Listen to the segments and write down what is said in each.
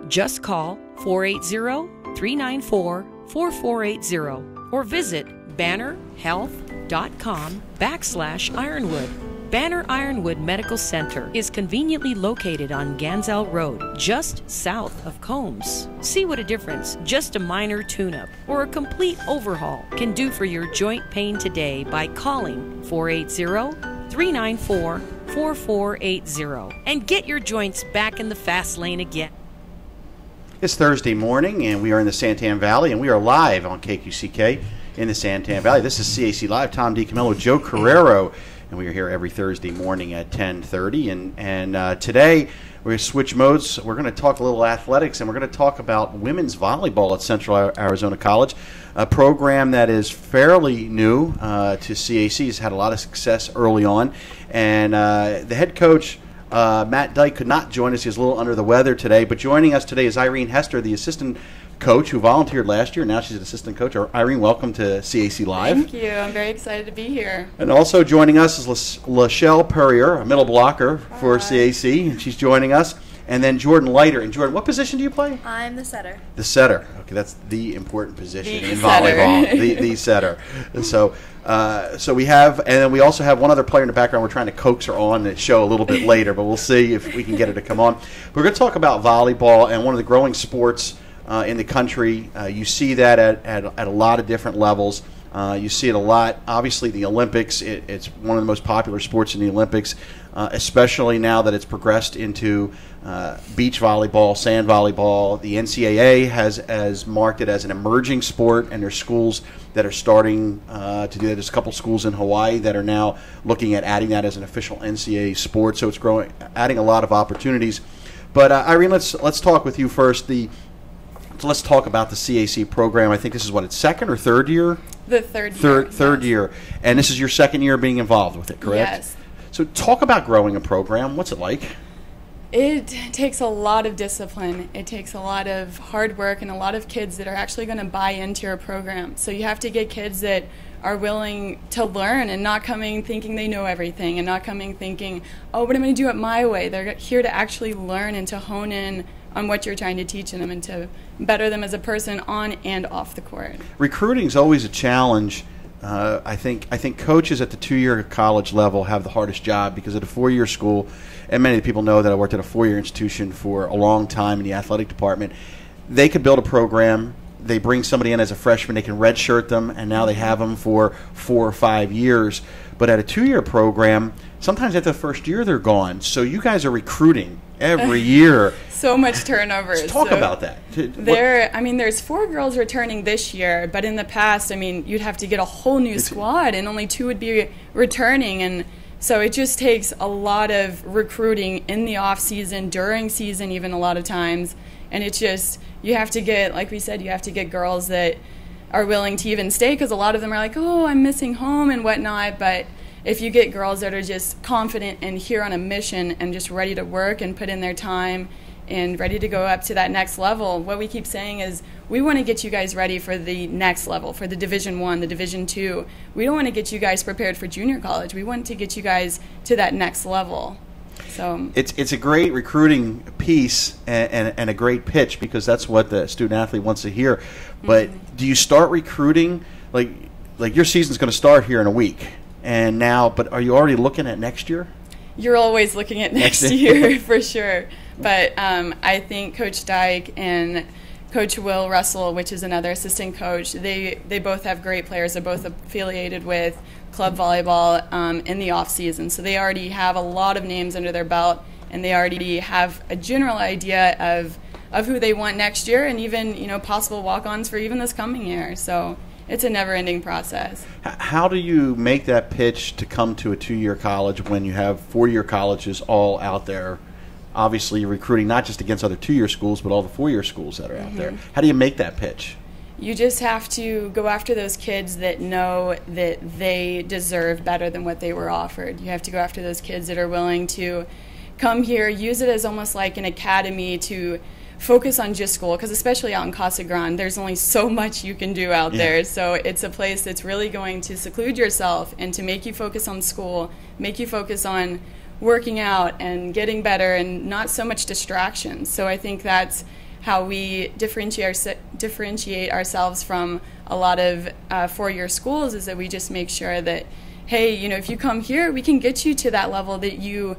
Just call 480-394-4480 or visit bannerhealth.com/Ironwood. Banner Ironwood Medical Center is conveniently located on Ganzel Road, just south of Combs. See what a difference just a minor tune-up or a complete overhaul can do for your joint pain today by calling 480-394-4480 and get your joints back in the fast lane again. It's Thursday morning, and we are in the Santan Valley, and we are live on KQCK in the Santan Valley. This is CAC Live. Tom DiCamillo, Joe Carrero, and we are here every Thursday morning at 10:30. And today we're going to switch modes. We're going to talk a little athletics, and we're going to talk about women's volleyball at Central Arizona College, a program that is fairly new to CAC. Has had a lot of success early on, and the head coach, Matt Dyke, could not join us. He's a little under the weather today, but joining us today is Irene Hester, the assistant coach who volunteered last year. Now she's an assistant coach. Irene, welcome to CAC Live. Thank you. I'm very excited to be here. And also joining us is Lachelle Perrier, a middle blocker for CAC, and she's joining us. And then Jordan Leiter. And Jordan, what position do you play? I'm the setter. The setter. Okay, that's the important position in setter. volleyball. the setter. And so we have, and then we also have one other player in the background. We're trying to coax her on the show a little bit later, but we'll see if we can get her to come on. We're going to talk about volleyball and one of the growing sports in the country. You see that at a lot of different levels. You see it a lot. Obviously, the Olympics, it's one of the most popular sports in the Olympics, especially now that it's progressed into beach volleyball, sand volleyball. The NCAA has marked it as an emerging sport, and there's schools that are starting to do that. There's a couple schools in Hawaii that are now looking at adding that as an official NCAA sport, so it's growing, adding a lot of opportunities. But Irene, let's talk with you first. Let's talk about the CAC program. I think this is its second or third year? The third year. Third year. And this is your second year being involved with it, correct? Yes. So talk about growing a program. What's it like? It takes a lot of discipline. It takes a lot of hard work and a lot of kids that are actually going to buy into your program. So you have to get kids that are willing to learn and not coming thinking they know everything and not coming thinking, oh, but I'm going to do it my way. They're here to actually learn and to hone in on what you're trying to teach them and to better them as a person on and off the court. Recruiting is always a challenge. I think coaches at the 2-year college level have the hardest job because at a 4-year school, and many of the people know that I worked at a 4-year institution for a long time in the athletic department, they could build a program. They bring somebody in as a freshman, they can redshirt them, and now they have them for 4 or 5 years. But at a 2-year program, sometimes at the first year they're gone. So you guys are recruiting every year. So much turnover. Let's talk about that. There's 4 girls returning this year, but in the past, you'd have to get a whole new squad, and only 2 would be returning, and so it just takes a lot of recruiting in the off season, during season, even a lot of times, and it's just you have to get, like we said, you have to get girls that are willing to even stay, because a lot of them are like, oh, I'm missing home and whatnot, but if you get girls that are just confident and here on a mission and just ready to work and put in their time and ready to go up to that next level, what we keep saying is we want to get you guys ready for the next level, for the Division I, the Division II. We don't want to get you guys prepared for junior college. We want to get you guys to that next level. So it's a great recruiting piece and a great pitch, because that's what the student athlete wants to hear. But do you start recruiting, like your season's going to start here in a week, and now, but are you already looking at next year? You're always looking at next year for sure. But I think Coach Dyke and Coach Will Russell, which is another assistant coach, they both have great players. They're both affiliated with club volleyball in the off season, so they already have a lot of names under their belt, and they already have a general idea of who they want next year, and even possible walk-ons for even this coming year. So it's a never-ending process. How do you make that pitch to come to a 2-year college when you have 4-year colleges all out there? Obviously, you're recruiting not just against other 2-year schools, but all the 4-year schools that are out there. How do you make that pitch? You just have to go after those kids that know that they deserve better than what they were offered. You have to go after those kids that are willing to come here, use it as almost like an academy to focus on just school, because especially out in Casa Grande, there's only so much you can do out there. So it's a place that's really going to seclude yourself and to make you focus on school, make you focus on working out and getting better and not so much distractions. So I think that's how we differentiate ourselves from a lot of four-year schools, is that we just make sure that, hey, you know, if you come here, we can get you to that level that you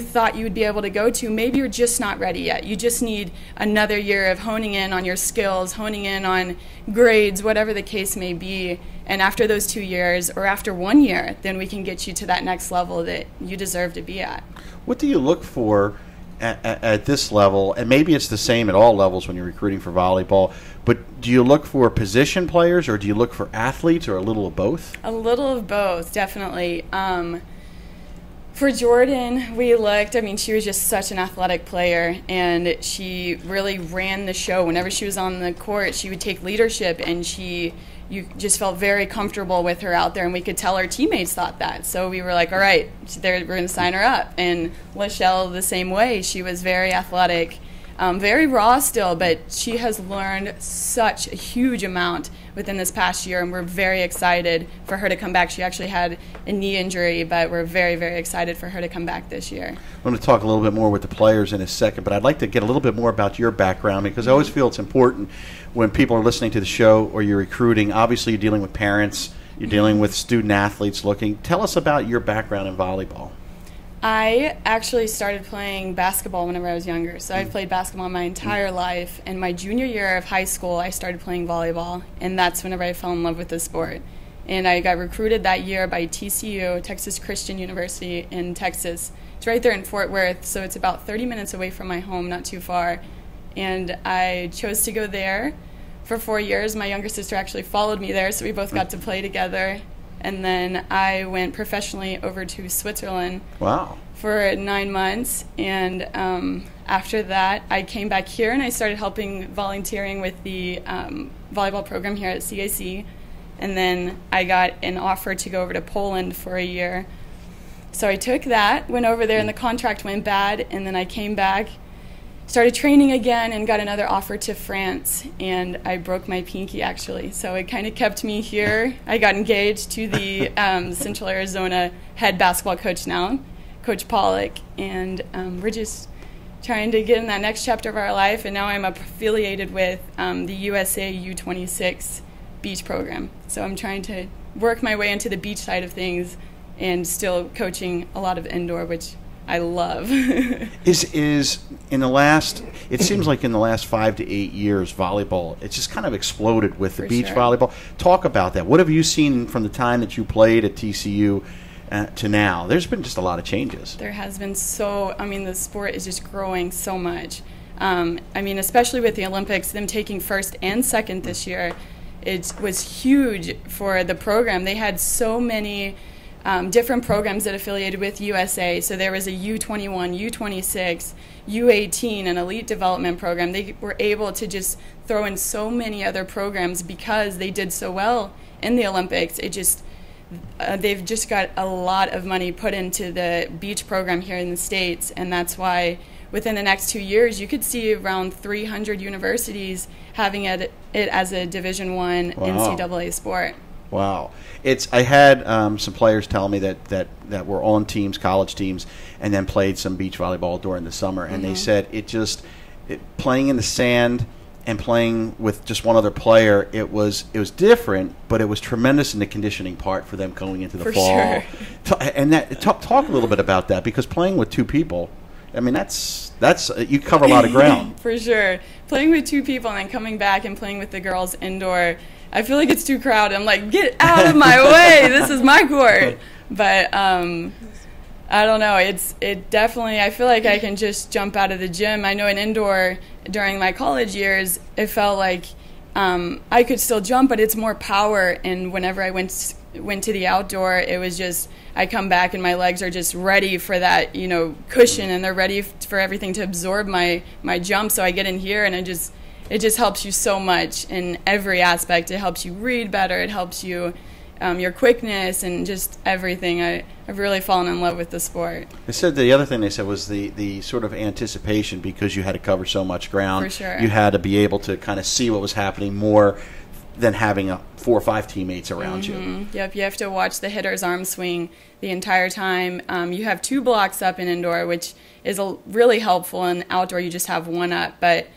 thought you would be able to go to. Maybe you're just not ready yet. You just need another year of honing in on your skills, honing in on grades, whatever the case may be. And after those 2 years, or after 1 year, then we can get you to that next level that you deserve to be at. What do you look for at this level? And maybe it's the same at all levels when you're recruiting for volleyball, but do you look for position players, or do you look for athletes, or a little of both? A little of both, definitely. For Jordan, we looked, I mean, she was just such an athletic player, and she really ran the show. Whenever she was on the court, she would take leadership, and you just felt very comfortable with her out there, and we could tell our teammates thought that. So we were like, all right, we're going to sign her up. And Lachelle, the same way. She was very athletic, very raw still, but she has learned such a huge amount within this past year, and we're very excited for her to come back. She actually had a knee injury, but we're very, very excited for her to come back this year. I'm going to talk a little bit more with the players in a second, but I'd like to get a little bit more about your background, because I always feel it's important when people are listening to the show or you're recruiting. Obviously, you're dealing with parents, you're dealing with student athletes looking. Tell us about your background in volleyball. I actually started playing basketball whenever I was younger. So I've played basketball my entire life. And my junior year of high school, I started playing volleyball. And that's whenever I fell in love with the sport. And I got recruited that year by TCU, Texas Christian University in Texas. It's right there in Fort Worth, so it's about 30 minutes away from my home, not too far. And I chose to go there for 4 years. My younger sister actually followed me there, so we both got to play together. And then I went professionally over to Switzerland. Wow. For 9 months. And after that, I came back here and I started volunteering with the volleyball program here at CAC. And then I got an offer to go over to Poland for a year. So I took that, went over there, and the contract went bad. And then I came back, started training again, and got another offer to France. And I broke my pinky, actually. So it kind of kept me here. I got engaged to the Central Arizona head basketball coach now, Coach Pollock. And we're just trying to get in that next chapter of our life. And now I'm affiliated with the USA U26 beach program. So I'm trying to work my way into the beach side of things and still coaching a lot of indoor, which I love. Is in the last, it seems like in the last 5 to 8 years, volleyball, it's just kind of exploded with the beach volleyball. Talk about that. What have you seen from the time that you played at TCU to now? There's been just a lot of changes. There has been the sport is just growing so much. Especially with the Olympics, them taking first and second this year, it was huge for the program. They had so many different programs that affiliated with USA. So there was a U21, U26, U18, an elite development program. They were able to just throw in so many other programs because they did so well in the Olympics. They've just got a lot of money put into the beach program here in the States, and that's why within the next 2 years, you could see around 300 universities having it as a Division I NCAA sport. Wow. I had some players tell me that were on teams, college teams, and then played some beach volleyball during the summer, and they said playing in the sand and playing with just one other player, it was different, but it was tremendous in the conditioning part for them going into the fall. Sure. And talk a little bit about that, because playing with two people, I mean, that's you cover a lot of ground. For sure. Playing with two people and then coming back and playing with the girls indoor, I feel like it's too crowded. I'm like, get out of my way. This is my court. But I don't know. It definitely, I feel like I can just jump out of the gym. I know in indoor during my college years, it felt like I could still jump, but it's more power. And whenever I went to the outdoor, it was just, I come back and my legs are just ready for that, cushion, and they're ready for everything to absorb my jump. So I get in here and it just helps you so much in every aspect. It helps you read better. It helps you, your quickness and just everything. I've really fallen in love with the sport. They said the other thing they said was the sort of anticipation, because you had to cover so much ground. For sure. You had to be able to kind of see what was happening more than having 4 or 5 teammates around you. Yep, you have to watch the hitter's arm swing the entire time. You have 2 blocks up in indoor, which is really helpful. In outdoor, you just have 1 up. But,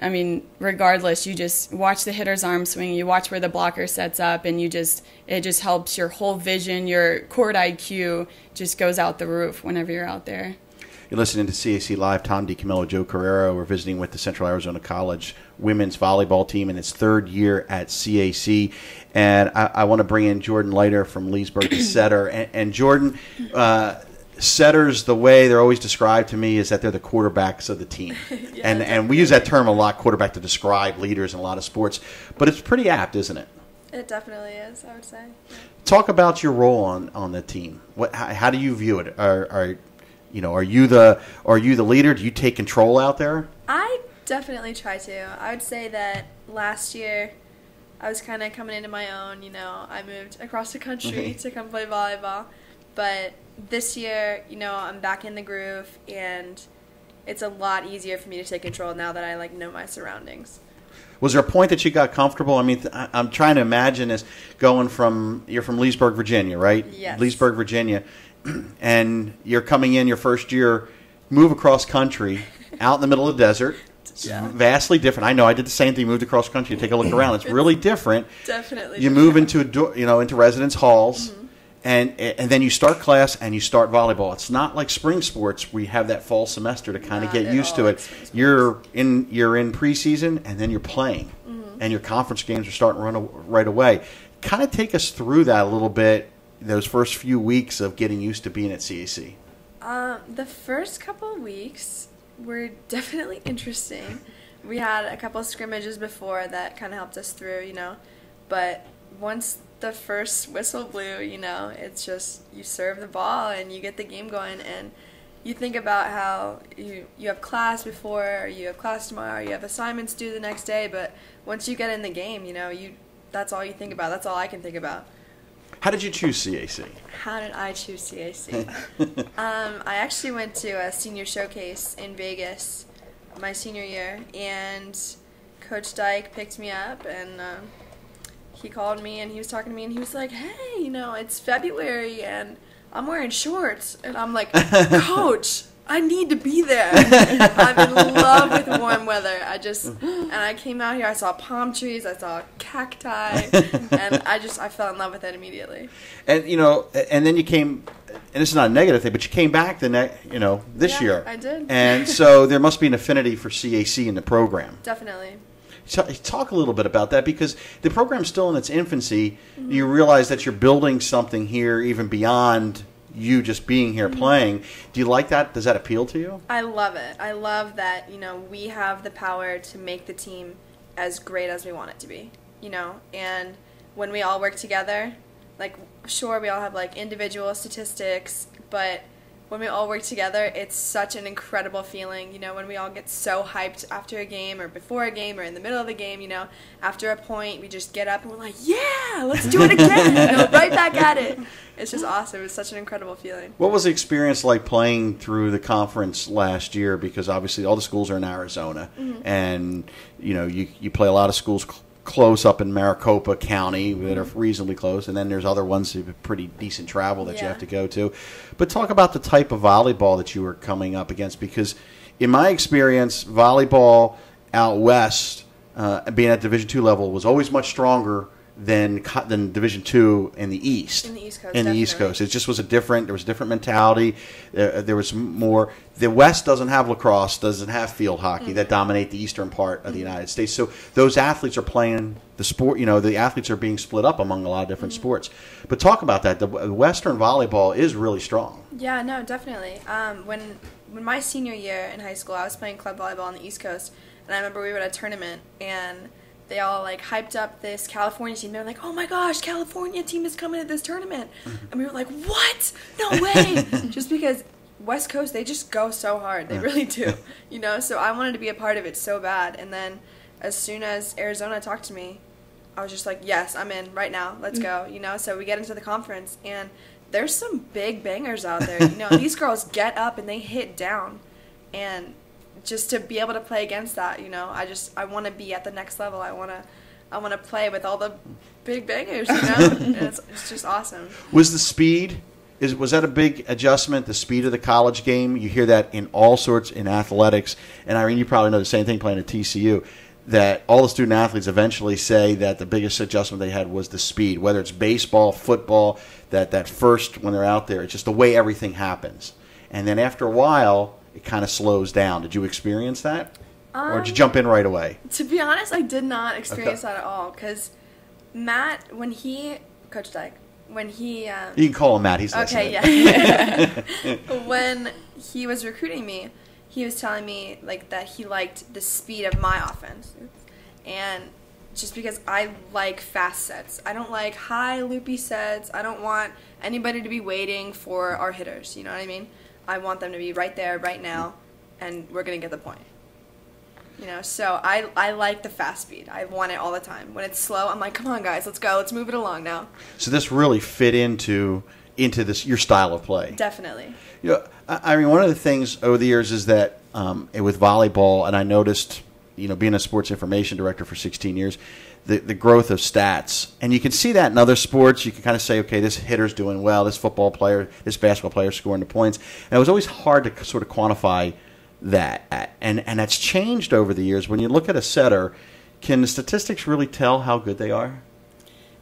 I mean, regardless, you just watch the hitter's arm swing. You watch where the blocker sets up, and it just helps your whole vision, your court IQ just goes out the roof whenever you're out there. You're listening to CAC Live. Tom DiCamillo, Joe Carrero. We're visiting with the Central Arizona College women's volleyball team in its 3rd year at CAC. And I want to bring in Jordan Leiter from Leesburg, the setter. And Jordan, setters, the way they're always described to me is that they're the quarterbacks of the team. Yeah, and we use that term a lot, quarterback, to describe leaders in a lot of sports. But it's pretty apt, isn't it? It definitely is, I would say. Yeah. Talk about your role on the team. How do you view it? Are you the leader? Do you take control out there? I definitely try to. I would say that last year I was kind of coming into my own. I moved across the country to come play volleyball. But this year, I'm back in the groove, and it's a lot easier for me to take control now that I know my surroundings. Was there a point that you got comfortable? I mean, I'm trying to imagine this you're from Leesburg, Virginia, right? Yes. Leesburg, Virginia. And you're coming in your first year, move across country, out in the middle of the desert. It's vastly different. I know. I did the same thing. Moved across country. Take a look around. It's really different. Definitely. You move into residence halls, and then you start class and you start volleyball. It's not like spring sports where you have that fall semester to kind of get used to it. You're in preseason, and then you're playing, and your conference games are starting to run right away. Kind of take us through that a little bit. Those first few weeks of getting used to being at CAC? The first couple of weeks were definitely interesting. We had a couple of scrimmages before that kind of helped us through, But once the first whistle blew, it's just you serve the ball and you get the game going. And you think about how you have class before, you have class tomorrow, you have assignments due the next day. But once you get in the game, that's all you think about. That's all I can think about. How did you choose CAC? How did I choose CAC? I actually went to a senior showcase in Vegas my senior year, and Coach Dyke picked me up, and he called me, and he was talking to me, and he was like, hey, it's February, and I'm wearing shorts. And I'm like, Coach, I need to be there. I'm in love with warm weather. And I came out here, I saw palm trees, I saw cacti, and I fell in love with it immediately. And and then you came, and this is not a negative thing, but you came back this year. I did. And so there must be an affinity for CAC in the program. Definitely. Talk a little bit about that, because the program's still in its infancy. You realize that you're building something here even beyond you just being here playing. Do you like that? Does that appeal to you? I love it. I love that, we have the power to make the team as great as we want it to be, and when we all work together, sure, we all have individual statistics, but when we all work together, it's such an incredible feeling, when we all get so hyped after a game or before a game or in the middle of the game, after a point, we just get up and we're like, yeah, let's do it again, right back at it. It's just awesome. It's such an incredible feeling. What was the experience like playing through the conference last year? Because obviously all the schools are in Arizona, and you play a lot of schools close up in Maricopa County that are reasonably close, and then there's other ones that have pretty decent travel that you have to go to. But talk about the type of volleyball that you were coming up against, because in my experience, volleyball out west, being at Division II level, was always much stronger than Division II in the East. In the East Coast, the East Coast. It just was there was a different mentality. There was more. The West doesn't have lacrosse, doesn't have field hockey that dominate the eastern part of the United States. So those athletes are playing the sport. The athletes are being split up among a lot of different sports. But talk about that. The Western volleyball is really strong. Yeah, no, definitely. When my senior year in high school, I was playing club volleyball on the East Coast, and I remember we were at a tournament, and they all hyped up this California team. They were like, "Oh my gosh, California team is coming to this tournament," and we were like, "What? No way!" Just because West Coast, they just go so hard. They really do, So I wanted to be a part of it so bad. And then as soon as Arizona talked to me, I was just like, "Yes, I'm in right now. Let's go." So we get into the conference, and there's some big bangers out there. These girls get up and they hit down, and just to be able to play against that, I want to be at the next level. I want I want to play with all the big bangers, you know? And it's just awesome. Was the speed, was that a big adjustment, the speed of the college game? You hear that in all sorts in athletics. And Irene, you probably know the same thing playing at TCU, that all the student athletes eventually say that the biggest adjustment they had was the speed, whether it's baseball, football, that first when they're out there, it's just the way everything happens. And then after a while, it kind of slows down. Did you experience that? Or did you jump in right away? To be honest, I did not experience that at all. Because Matt, Coach Dyke, when he... you can call him Matt, he's listening. Okay, yeah. When he was recruiting me, he was telling me like that he liked the speed of my offense. And just because I like fast sets. I don't like high loopy sets. I don't want anybody to be waiting for our hitters, you know what I mean? I want them to be right there, right now, and we're going to get the point. You know, so I like the fast speed. I want it all the time. When it's slow, I'm like, come on, guys, let's go. Let's move it along now. So this really fit into this your style of play. Definitely. You know, I mean, one of the things over the years is that with volleyball, and I noticed, you know, being a sports information director for 16 years, the growth of stats. And you can see that in other sports. You can kind of say, okay, this hitter's doing well, this football player, this basketball player is scoring the points. And it was always hard to sort of quantify that. And that's changed over the years. When you look at a setter, can the statistics really tell how good they are?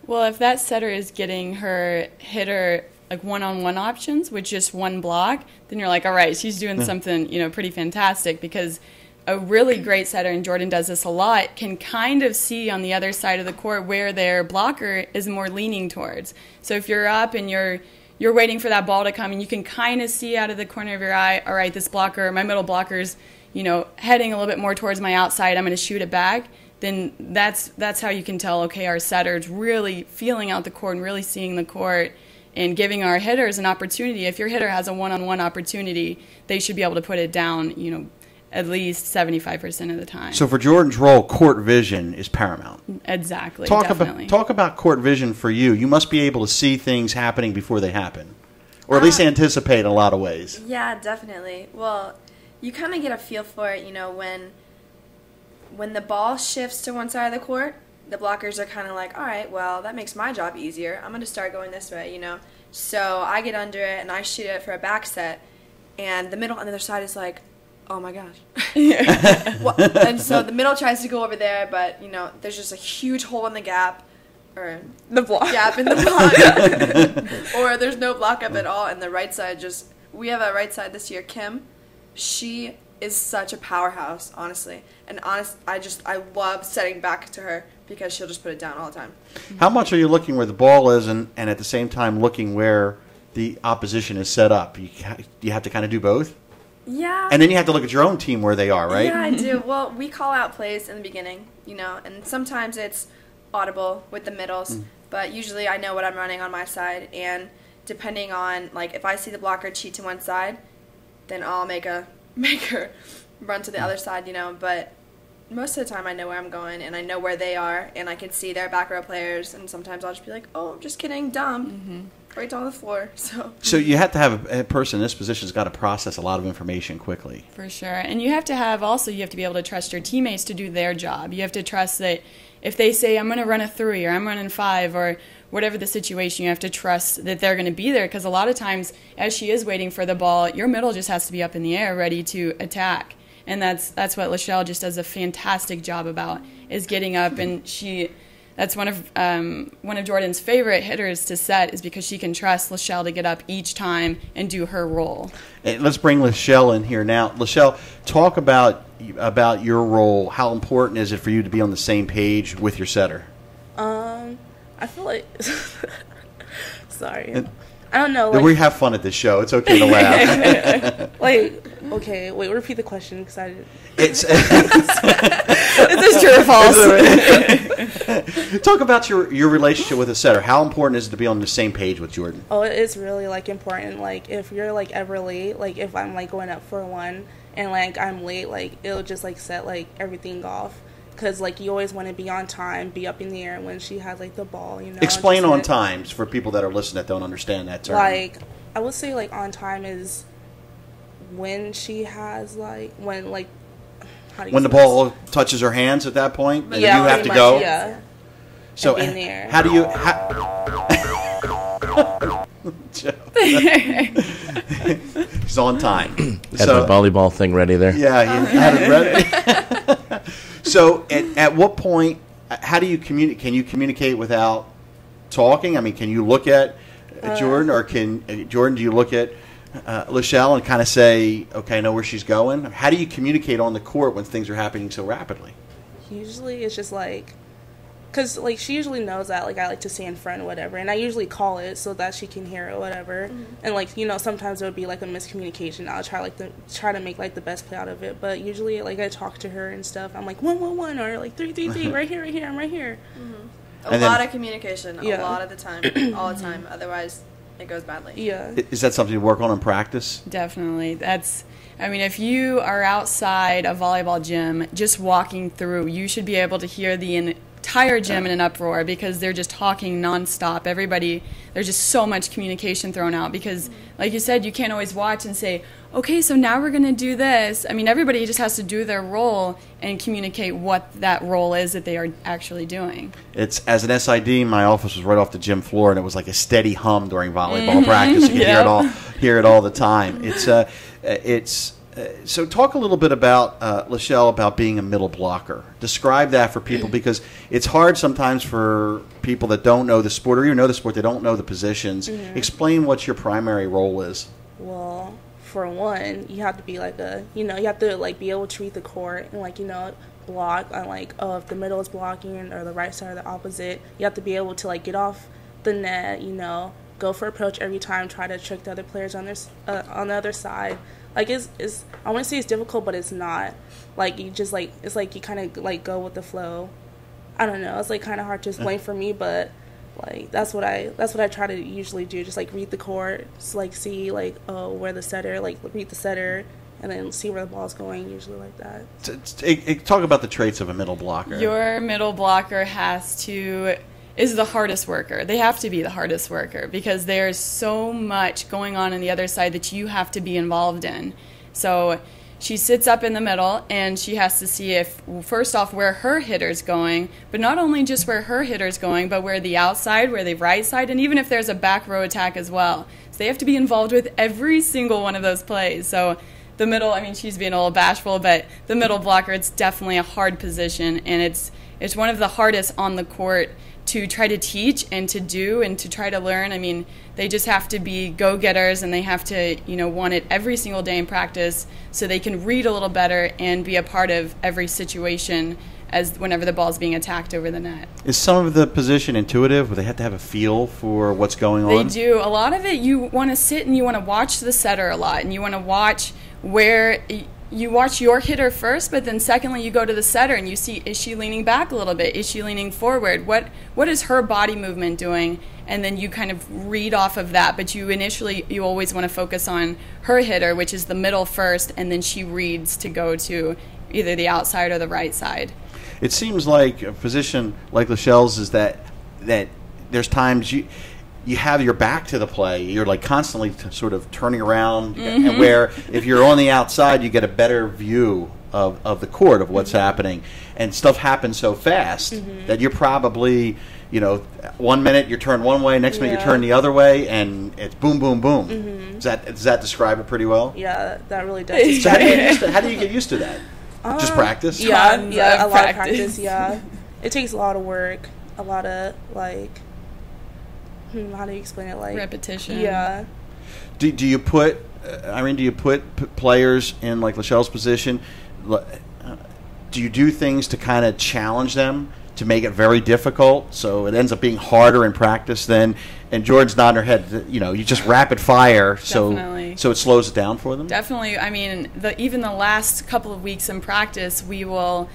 Well, if that setter is getting her hitter like one-on-one options with just one block, then you're like, all right, she's doing something, you know, pretty fantastic, because a really great setter, and Jordan does this a lot, can kind of see on the other side of the court where their blocker is more leaning towards. So if you're up and you're waiting for that ball to come, and you can kind of see out of the corner of your eye, all right, this blocker, my middle blocker's, you know, heading a little bit more towards my outside, I'm going to shoot it back, then that's how you can tell, okay, our setter's really feeling out the court and really seeing the court and giving our hitters an opportunity. If your hitter has a one-on-one opportunity, they should be able to put it down, you know, at least 75% of the time. So for Jordan's role, court vision is paramount. Exactly. Definitely. Talk about court vision for you. You must be able to see things happening before they happen, or at least anticipate in a lot of ways. Yeah, definitely. Well, you kind of get a feel for it, you know, when the ball shifts to one side of the court, the blockers are kind of like, all right, well, that makes my job easier. I'm going to start going this way, you know. So I get under it, and I shoot it for a back set, and the middle on the other side is like, oh, my gosh. And so the middle tries to go over there, but, you know, there's just a huge hole in the gap, or the block. Gap in the block. Or there's no block up at all, and the right side just, we have a right side this year, Kim. She is such a powerhouse, honestly. And I love setting back to her because she'll just put it down all the time. How much are you looking where the ball is and at the same time looking where the opposition is set up? You have to kind of do both? Yeah. And then you have to look at your own team where they are, right? Yeah, I do. Well, we call out plays in the beginning, you know, and sometimes it's audible with the middles, but usually I know what I'm running on my side, and depending on, like, if I see the blocker cheat to one side, then I'll make her run to the other side, you know, but most of the time I know where I'm going, and I know where they are, and I can see their back row players, and sometimes I'll just be like, oh, I'm just kidding, dumb, right on the floor. So you have to have a person in this position who's got to process a lot of information quickly. For sure. And you have to be able to trust your teammates to do their job. You have to trust that if they say, I'm going to run a 3, or I'm running 5, or whatever the situation, you have to trust that they're going to be there, because a lot of times, as she is waiting for the ball, your middle just has to be up in the air, ready to attack. And that's what Lachelle just does a fantastic job about, is getting up, and that's one of Jordan's favorite hitters to set, is because she can trust Lachelle to get up each time and do her role. And let's bring Lachelle in here now. Lachelle, talk about your role. How important is it for you to be on the same page with your setter? I feel like sorry. I don't know. We have fun at this show. It's okay to laugh. Okay, wait, repeat the question, because I didn't. Is this true or false? Talk about your relationship with a setter. How important is it to be on the same page with Jordan? Oh, it's really, important. If you're, ever late, if I'm, going up for one and, I'm late, it'll just, set, everything off. Because, you always want to be on time, be up in the air when she has, the ball, you know. Explain on times for people that are listening that don't understand that term. I would say, on time is when she has, when the ball touches her hands at that point, and you have to go? Yeah. So and be in the air. how do you? He's on time. Had my volleyball thing ready there. Yeah, he had it ready. So at what point? How do you communicate? Can you communicate without talking? I mean, can you look at Jordan, or can Jordan? Do you look at Lachelle and kind of say, "Okay, I know where she's going"? How do you communicate on the court when things are happening so rapidly? Usually it's just like, because like she usually knows that like I like to stay in front or whatever, and I usually call it so that she can hear it or whatever. And like, you know, sometimes there would be like a miscommunication. I'll try to make like the best play out of it, but usually like I talk to her and stuff. I'm like 1-1-1 or like 3-3-3 right here, I'm right here. A lot of communication, a lot of the time, all the time. Otherwise, it goes badly. Yeah. Is that something to work on in practice? Definitely. I mean, if you are outside a volleyball gym, just walking through, you should be able to hear the entire gym in an uproar because they're just talking nonstop. Everybody, there's just so much communication thrown out because, like you said, you can't always watch and say, okay, so now we're going to do this. I mean, everybody just has to do their role and communicate what that role is that they are actually doing. It's as an SID, my office was right off the gym floor, and it was like a steady hum during volleyball practice. You could hear it all the time. So talk a little bit about Lachelle, about being a middle blocker. Describe that for people because it's hard sometimes for people that don't know the sport or even know the sport, they don't know the positions. Explain what your primary role is. Well, for one, you have to be like you have to like be able to read the court and like, block on like, if the middle is blocking or the right side or the opposite. You have to be able to like get off the net, go for approach every time, try to trick the other players on the other side. Like it's I want to say it's difficult, but it's not. Like you just like it's like you kind of like go with the flow. I don't know. It's like kind of hard to explain for me, but like that's what I try to usually do. Just like read the court, just like see like where the setter, like read the setter, and then see where the ball's going. Usually like that. Talk about the traits of a middle blocker. Your middle blocker is the hardest worker. They have to be the hardest worker because there's so much going on the other side that you have to be involved in. So she sits up in the middle and she has to see first off, where her hitter's going, but not only just where her hitter's going, but where the outside, where the right side, and even if there's a back row attack as well. So they have to be involved with every single one of those plays. So the middle, I mean, she's being a little bashful, but the middle blocker, it's definitely a hard position, and it's one of the hardest on the court to try to teach and to do and to try to learn. I mean, they just have to be go-getters and they have to, want it every single day in practice so they can read a little better and be a part of every situation as whenever the ball's being attacked over the net. Is some of the position intuitive, where they have to have a feel for what's going on? They do. A lot of it, you want to sit and you want to watch the setter a lot, and you want to watch where you watch your hitter first, but then secondly, you go to the setter and you see, is she leaning back a little bit? Is she leaning forward? What is her body movement doing? And then you kind of read off of that. But you always want to focus on her hitter, which is the middle first, and then she reads to go to either the outside or the right side. It seems like a position like Lachelle's is that there's times you have your back to the play. You're like constantly sort of turning around, and where if you're on the outside, you get a better view of the court of what's happening, and stuff happens so fast that you're probably 1 minute you turn one way, next minute you turn the other way, and it's boom, boom, boom. Does that describe it pretty well? Yeah, that really does. So how do you get used to that? Just practice? Yeah, a lot of practice. Yeah, it takes a lot of work, a lot of like. How do you explain it? Like repetition. Yeah. Do you put Irene? Do you put players in like Lachelle's position? Do you do things to kind of challenge them to make it very difficult, so it ends up being harder in practice than? And Jordan's nodding her head. You just rapid fire, so it slows it down for them. Definitely. I mean, even the last couple of weeks in practice, we'll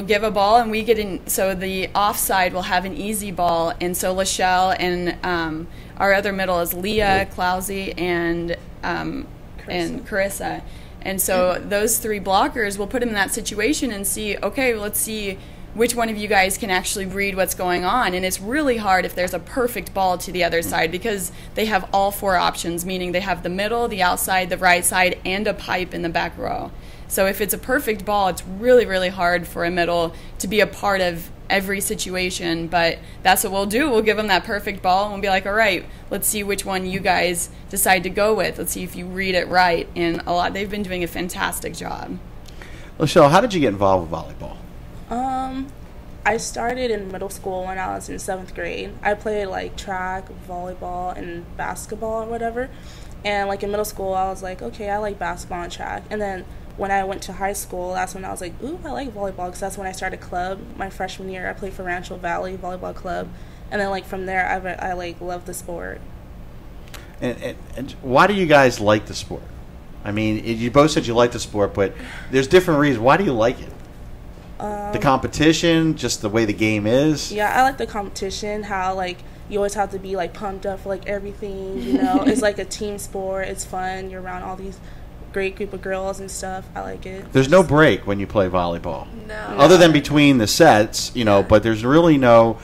give a ball and we get in. So the offside will have an easy ball, and so Lachelle and our other middle is Leah, Clousey, and Carissa. And so those three blockers will put them in that situation and see. Okay, let's see which one of you guys can actually read what's going on. And it's really hard if there's a perfect ball to the other side because they have all four options, meaning they have the middle, the outside, the right side, and a pipe in the back row. So if it's a perfect ball, it's really, really hard for a middle to be a part of every situation, but that's what we'll do. We'll give them that perfect ball and we'll be like, all right, let's see which one you guys decide to go with. Let's see if you read it right. And they've been doing a fantastic job. Michelle, how did you get involved with volleyball? I started in middle school when I was in 7th grade. I played like track, volleyball, and basketball or whatever. And like in middle school, I was like, okay, I like basketball and track. And then when I went to high school, that's when I was like, ooh, I like volleyball, because that's when I started club. My freshman year, I played for Rancho Valley Volleyball Club. And then like from there, I like loved the sport. And why do you guys like the sport? I mean, you both said you like the sport, but there's different reasons. Why do you like it? The competition, just the way the game is? Yeah, I like the competition, how, like, you always have to be, like, pumped up for, like, everything, you know? It's like a team sport. It's fun. You're around all these great group of girls and stuff. I like it. There's no break when you play volleyball. No. Other than between the sets, you know, but there's really no...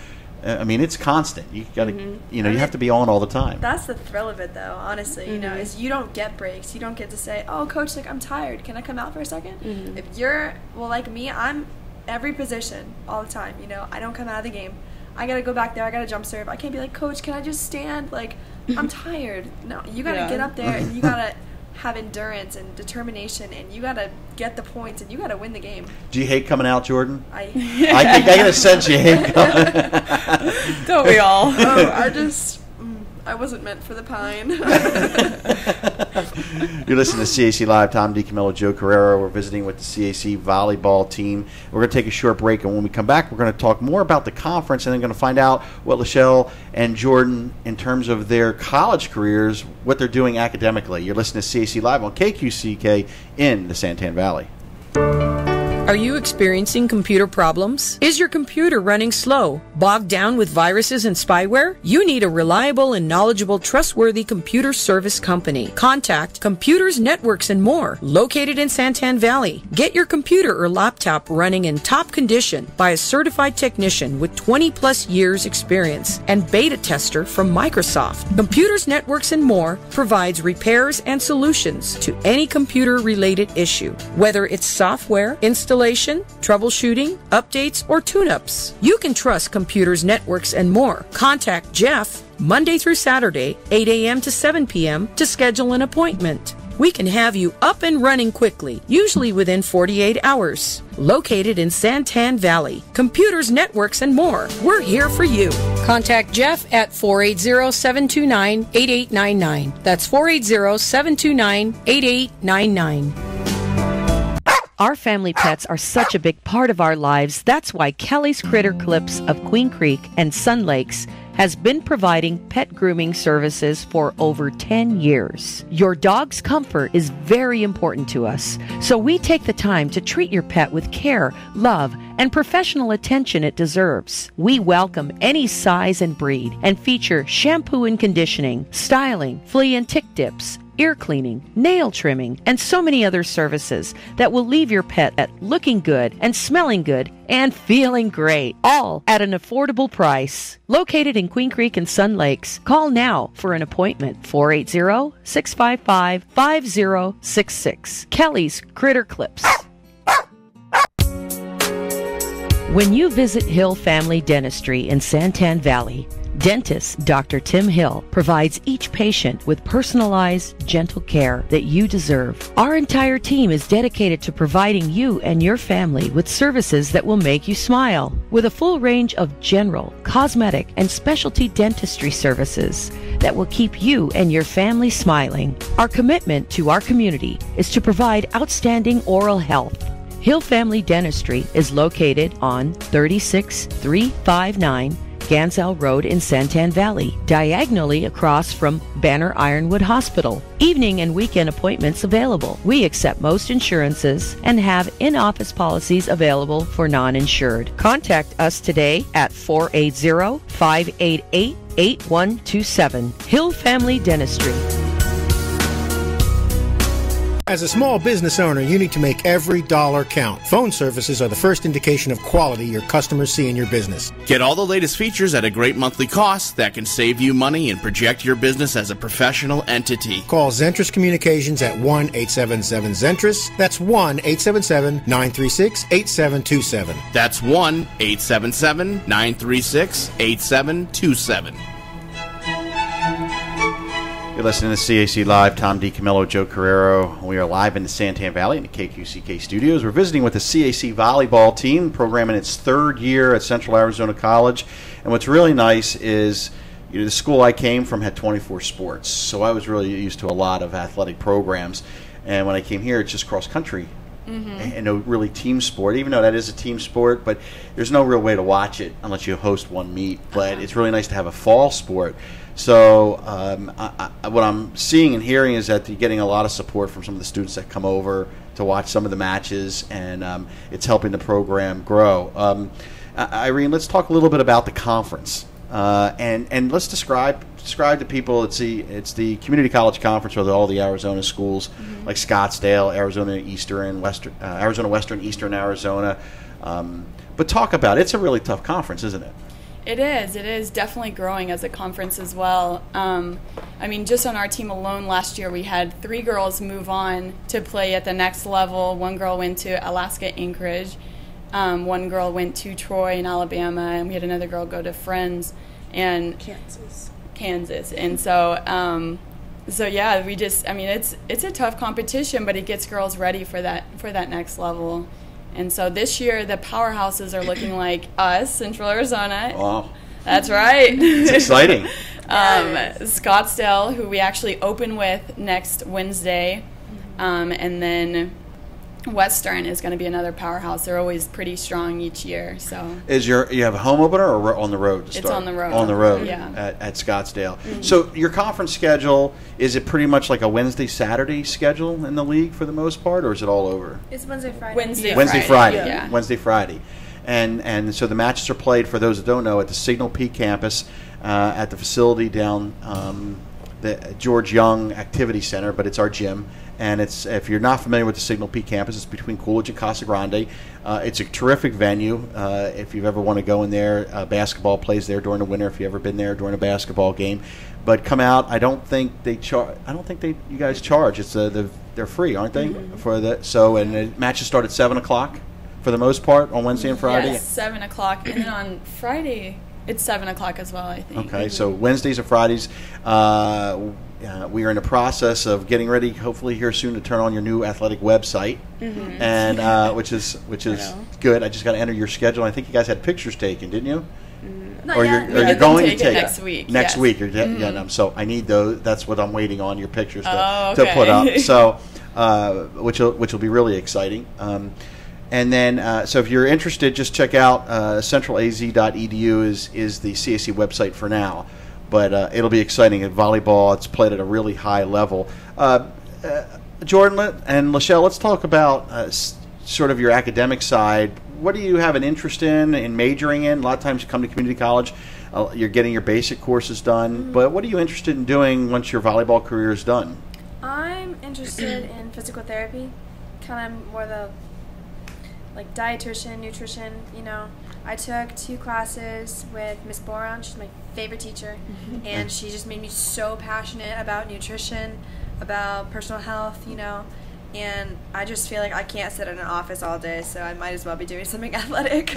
I mean, it's constant. You got to, you know, you have to be on all the time. That's the thrill of it, though. Honestly, you know, is you don't get breaks. You don't get to say, "Oh, coach, like I'm tired. Can I come out for a second?" If you're like me, I'm every position all the time. You know, I don't come out of the game. I gotta go back there. I gotta jump serve. I can't be like, "Coach, can I just stand?" Like, I'm tired. No, you gotta get up there and you gotta have endurance and determination, and you gotta get the points, and you gotta win the game. Do you hate coming out, Jordan? I get a sense you hate coming. Don't we all? I wasn't meant for the pine. You're listening to CAC Live. Tom DiCamillo, Joe Carrera. We're visiting with the CAC volleyball team. We're going to take a short break, and when we come back, we're going to talk more about the conference, and then going to find out what Lachelle and Jordan, in terms of their college careers, what they're doing academically. You're listening to CAC Live on KQCK in the Santan Valley. Are you experiencing computer problems? Is your computer running slow, bogged down with viruses and spyware? You need a reliable and knowledgeable, trustworthy computer service company. Contact Computers, Networks, and More, located in Santan Valley. Get your computer or laptop running in top condition by a certified technician with 20-plus years experience and beta tester from Microsoft. Computers, Networks, and More provides repairs and solutions to any computer-related issue, whether it's software, installation, troubleshooting, updates, or tune-ups. You can trust Computers, Networks, and More. Contact Jeff Monday through Saturday, 8 a.m. to 7 p.m. to schedule an appointment. We can have you up and running quickly, usually within 48 hours. Located in Santan Valley, Computers, Networks, and More. We're here for you. Contact Jeff at 480-729-8899. That's 480-729-8899. Our family pets are such a big part of our lives. That's why Kelly's Critter Clips of Queen Creek and Sun Lakes has been providing pet grooming services for over 10 years. Your dog's comfort is very important to us, so we take the time to treat your pet with care, love, and professional attention it deserves. We welcome any size and breed and feature shampoo and conditioning, styling, flea and tick dips, ear cleaning, nail trimming, and so many other services that will leave your pet looking good and smelling good and feeling great, all at an affordable price. Located in Queen Creek and Sun Lakes, call now for an appointment, 480-655-5066. Kelly's Critter Clips. When you visit Hill Family Dentistry in Santan Valley, dentist Dr. Tim Hill provides each patient with personalized, gentle care that you deserve. Our entire team is dedicated to providing you and your family with services that will make you smile. With a full range of general, cosmetic, and specialty dentistry services that will keep you and your family smiling. Our commitment to our community is to provide outstanding oral health. Hill Family Dentistry is located on 36359 Ganzel Road in Santan Valley, diagonally across from Banner Ironwood Hospital. Evening and weekend appointments available. We accept most insurances and have in-office policies available for non-insured. Contact us today at 480-588-8127. Hill Family Dentistry. As a small business owner, you need to make every dollar count. Phone services are the first indication of quality your customers see in your business. Get all the latest features at a great monthly cost that can save you money and project your business as a professional entity. Call Zentris Communications at 1-877-ZENTRIS. That's 1-877-936-8727. That's 1-877-936-8727. You're listening to CAC Live. Tom DiCamillo, Joe Carrero. We are live in the Santan Valley in the KQCK studios. We're visiting with the CAC volleyball team, program in its third year at Central Arizona College. And what's really nice is, the school I came from had 24 sports, so I was really used to a lot of athletic programs. And when I came here, it's just cross country. And no really team sport, even though that is a team sport, but there's no real way to watch it unless you host one meet. But it's really nice to have a fall sport. So what I'm seeing and hearing is that you're getting a lot of support from some of the students that come over to watch some of the matches, and it's helping the program grow. Irene, let's talk a little bit about the conference, and let's describe to people. It's the Community College Conference with all the Arizona schools, like Scottsdale, Arizona Eastern, Arizona Western, Eastern Arizona. But talk about it. It's a really tough conference, isn't it? It is. It is definitely growing as a conference as well. I mean, just on our team alone last year, we had 3 girls move on to play at the next level. 1 girl went to Alaska Anchorage. 1 girl went to Troy in Alabama, and we had another girl go to Friends and Kansas. And so, yeah, we just. I mean, it's a tough competition, but it gets girls ready for that next level. And so this year, the powerhouses are looking like us, Central Arizona. Wow. That's right. It's exciting. Scottsdale, who we actually open with next Wednesday, and then Western is going to be another powerhouse. They're always pretty strong each year. So you have a home opener or on the road to start? It's on the road. On the road, yeah. at Scottsdale. So your conference schedule, is it pretty much like a Wednesday, Saturday schedule in the league for the most part, or is it all over? It's Wednesday, Friday. Wednesday, Friday. Yeah. Wednesday, Friday. And so the matches are played, for those that don't know, at the Signal Peak campus at the facility down the George Young Activity Center, but it's our gym. And it's, if you're not familiar with the Signal Peak campus, it's between Coolidge and Casa Grande. It's a terrific venue. If you ever want to go in there, basketball plays there during the winter. If you've ever been there during a basketball game, but come out. I don't think they charge. You guys charge. It's they're free, aren't they? For and the matches start at 7:00 for the most part on Wednesday and Friday. Yes, 7:00, and then on Friday it's 7:00 as well, I think. Okay, so Wednesdays and Fridays. We are in the process of getting ready, hopefully here soon, to turn on your new athletic website, and which is good. I just got to enter your schedule. I think you guys had pictures taken, didn't you? You're going to take next week. Next week, so I need those. That's what I'm waiting on, your pictures to put up. So, which will be really exciting. And then, so if you're interested, just check out centralaz.edu is the CAC website for now. But it'll be exciting. At volleyball, it's played at a really high level. Jordan and Lachelle, let's talk about sort of your academic side. What do you have an interest in majoring in? A lot of times you come to community college, you're getting your basic courses done. But what are you interested in doing once your volleyball career is done? I'm interested in physical therapy, kind of more the dietitian, nutrition, I took 2 classes with Miss Boron. She's my favorite teacher, and she just made me so passionate about nutrition, about personal health, and I just feel like I can't sit in an office all day, so I might as well be doing something athletic.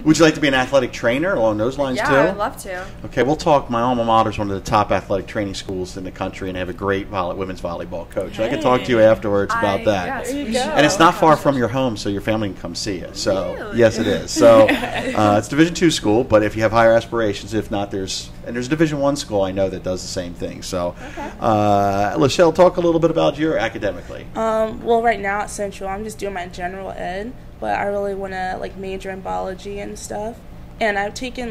Would you like to be an athletic trainer along those lines too? Yeah, I'd love to. Okay, we'll talk. My alma mater is one of the top athletic training schools in the country, and have a great women's volleyball coach. Hey. I can talk to you afterwards about that. Yes, there you go. And it's not far from your home, so your family can come see you. So really? Yes, it is. So it's Division II school, but if you have higher aspirations, if not, there's a Division I school I know that does the same thing. So, Lachelle, talk a little bit about your academically. Well, right now at Central, I'm just doing my general ed, but I really want to major in biology and stuff. And I've taken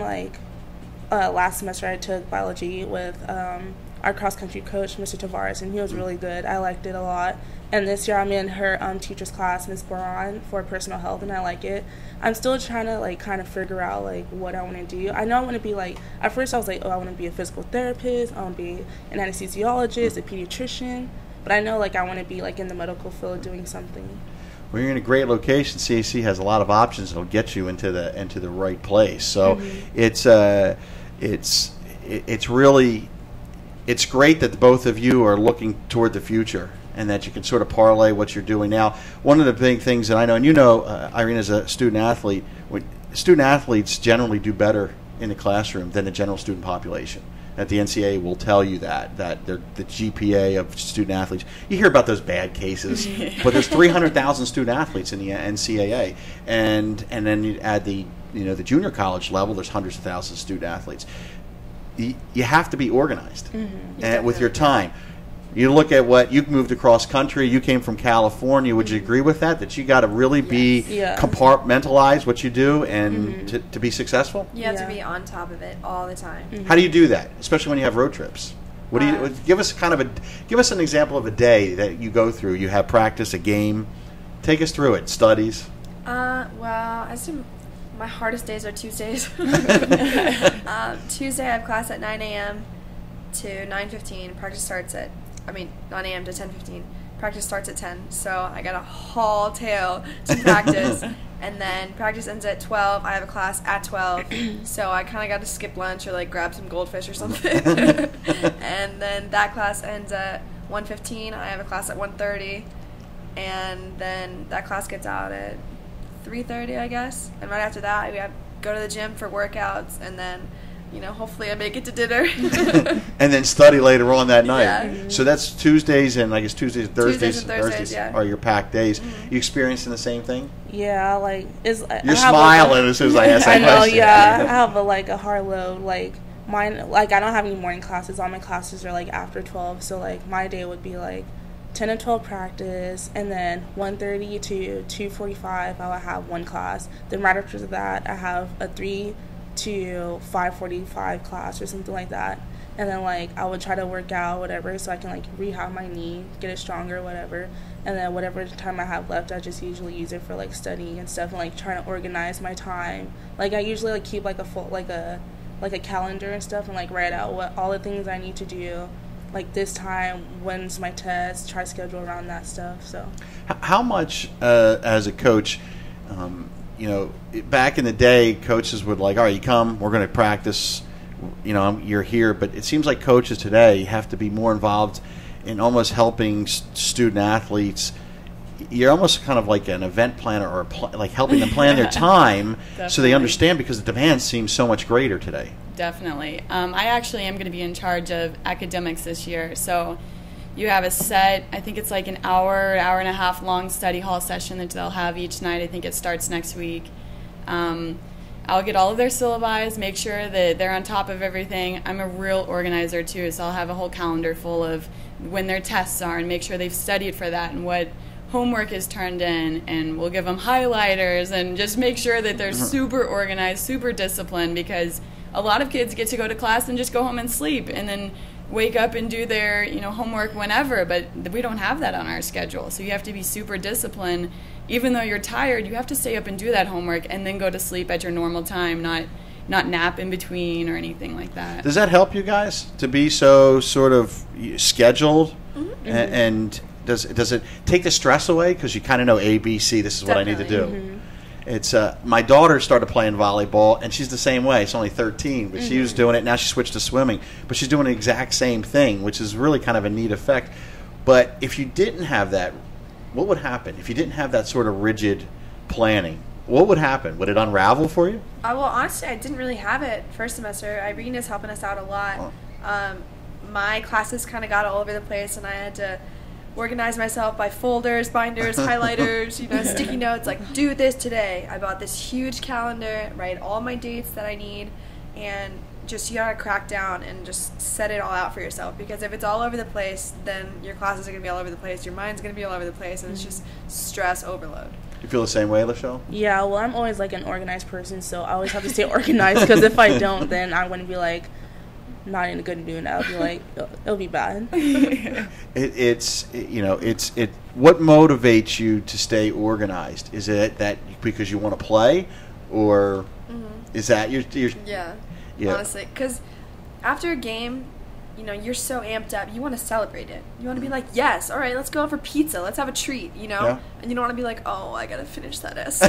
last semester I took biology with our cross country coach, Mr. Tavares, and he was really good. I liked it a lot. And this year I'm in her teacher's class, Ms. Boron, for personal health, and I like it. I'm still trying to kind of figure out what I want to do. I know I want to be at first I was I want to be a physical therapist, I want to be an anesthesiologist, a pediatrician. But I know like I want to be like in the medical field doing something. Well, you're in a great location. CAC has a lot of options that'll get you into the right place. So it's really great that both of you are looking toward the future and that you can sort of parlay what you're doing now. One of the big things that I know, and you know, Irene, as a student athlete, student athletes generally do better in the classroom than the general student population. That the NCAA will tell you that the GPA of student athletes. You hear about those bad cases, but there's 300,000 student athletes in the NCAA, and then you add the junior college level. There's hundreds of thousands of student athletes. You have to be organized with your time. You look at what you moved across country. You came from California. Would you agree with that? That you got to really be compartmentalize what you do and to be successful. You have to be on top of it all the time. How do you do that, especially when you have road trips? What do you give us an example of a day that you go through? You have practice, a game. Take us through it. Studies. Well, I assume my hardest days are Tuesdays. Tuesday I have class at 9 a.m. to 9:15. Practice starts at 9 a.m. to 10:15. Practice starts at 10, so I got a haul tail to practice. And then practice ends at 12. I have a class at 12, so I kind of got to skip lunch or like grab some goldfish or something. And then that class ends at 1:15. I have a class at 1:30, and then that class gets out at 3:30, I guess. And right after that, we have go to the gym for workouts, and then hopefully I make it to dinner. And then study later on that night. Yeah. So that's Tuesdays and I guess Tuesdays and Thursdays. Thursdays are your packed days. You experiencing the same thing? Yeah, like you're smiling as soon as I ask that question. I know, question. yeah. I have a hard load. Like mine, like I don't have any morning classes. All my classes are like after 12. So like my day would be like 10 and 12 practice, and then 1:30 to 2:45 I would have one class. Then right after that I have a 3 to 5:45 class or something like that. And then like I would try to work out whatever so I can like rehab my knee, get it stronger, whatever. And then whatever time I have left, I just usually use it for like studying and stuff, and like trying to organize my time. Like I usually like keep like a full like a calendar and stuff, and like write out what all the things I need to do. Like this time, when's my test? Try to schedule around that stuff. So, how much as a coach? Back in the day, coaches would like, all right, you come, we're going to practice, you're here. But it seems like coaches today have to be more involved in almost helping student athletes. You're almost kind of like an event planner or like helping them plan their time so they understand, because the demand seems so much greater today. Definitely. I actually am going to be in charge of academics this year. So you have a set, I think it's like an hour and a half long study hall session that they'll have each night. I think it starts next week. I'll get all of their syllabi, make sure that they're on top of everything. I'm a real organizer too, so I'll have a whole calendar full of when their tests are and make sure they've studied for that and what homework is turned in, and we'll give them highlighters and just make sure that they're super organized, super disciplined, because a lot of kids get to go to class and just go home and sleep and then wake up and do their homework whenever, but we don't have that on our schedule. So you have to be super disciplined. Even though you're tired, you have to stay up and do that homework and then go to sleep at your normal time, not nap in between or anything like that. Does that help you guys to be so sort of scheduled? And does it take the stress away, because you kind of know A, B, C, this is what I need to do? It's my daughter started playing volleyball, and she's the same way. She's only 13, but she was doing it. Now she switched to swimming, but she's doing the exact same thing, which is really kind of a neat effect. But if you didn't have that, what would happen? If you didn't have that sort of rigid planning, what would happen? Would it unravel for you? Well, honestly, I didn't really have it first semester. Irene is helping us out a lot. My classes kind of got all over the place, and I had to organize myself by folders, binders, highlighters, sticky notes, like do this today. I bought this huge calendar, write all my dates that I need, and just you gotta crack down and just set it all out for yourself, because if it's all over the place, then your classes are gonna be all over the place, your mind's gonna be all over the place, and it's just stress overload. You feel the same way, Lachelle? Yeah, well, I'm always like an organized person, so I always have to stay organized, because if I don't, then I wouldn't be like not in a good mood. I'll be like, it'll be bad. It's what motivates you to stay organized? Is it that because you want to play, or is that you're yeah, honestly, because after a game, you're so amped up. You want to celebrate it. You want to be like, yes, all right, let's go out for pizza. Let's have a treat, Yeah. And you don't want to be like, oh, I got to finish that essay.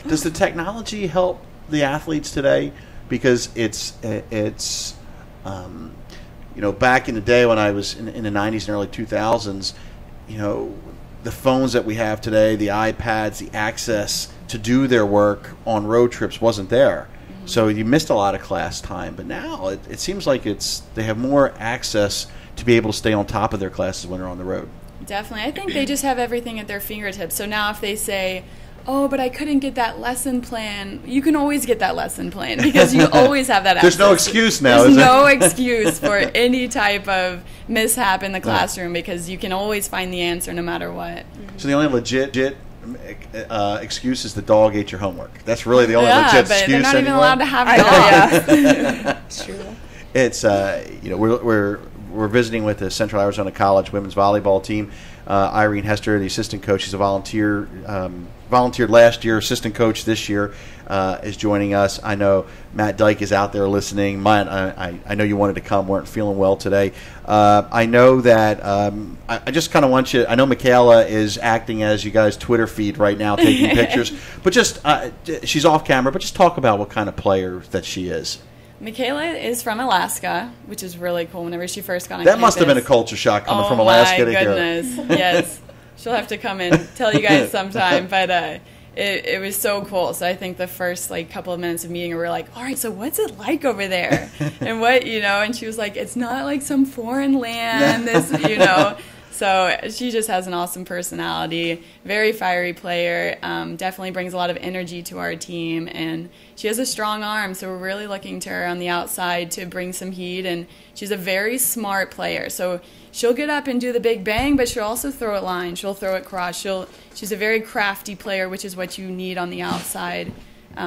Does the technology help the athletes today? Because it's back in the day when I was in the 90s and early 2000s, the phones that we have today, the iPads, the access to do their work on road trips wasn't there. Mm-hmm. So you missed a lot of class time. But now it seems like they have more access to be able to stay on top of their classes when they're on the road. Definitely. I think they just have everything at their fingertips. So now if they say, oh, but I couldn't get that lesson plan, you can always get that lesson plan because you always have that access. There's no excuse now, There's is there? no excuse for any type of mishap in the classroom because you can always find the answer no matter what. So the only legit excuse is the dog ate your homework. That's really the only legit excuse they're not even anymore. allowed to have dogs. It's true. It's we're visiting with the Central Arizona College women's volleyball team. Irene Hester, the assistant coach, she's a volunteered last year, assistant coach this year, is joining us. I know Matt Dyke is out there listening. I know you wanted to come, weren't feeling well today. I know that I just kind of want you. I know Michaela is acting as you guys' Twitter feed right now, taking pictures. But just she's off camera. But just talk about what kind of player that she is. Michaela is from Alaska, which is really cool. Whenever she first got on That campus. must have been a culture shock coming from Alaska to here. Oh, my goodness. Yes. She'll have to come and tell you guys sometime. But it was so cool. So I think the first couple of minutes of meeting her, we were like, all right, so what's it like over there? And and she was like, it's not like some foreign land, So she just has an awesome personality, very fiery player, definitely brings a lot of energy to our team, and she has a strong arm, so we're really looking to her on the outside to bring some heat, and she's a very smart player. So she'll get up and do the big bang, but she'll also throw it line, she'll throw it cross. She's a very crafty player, which is what you need on the outside.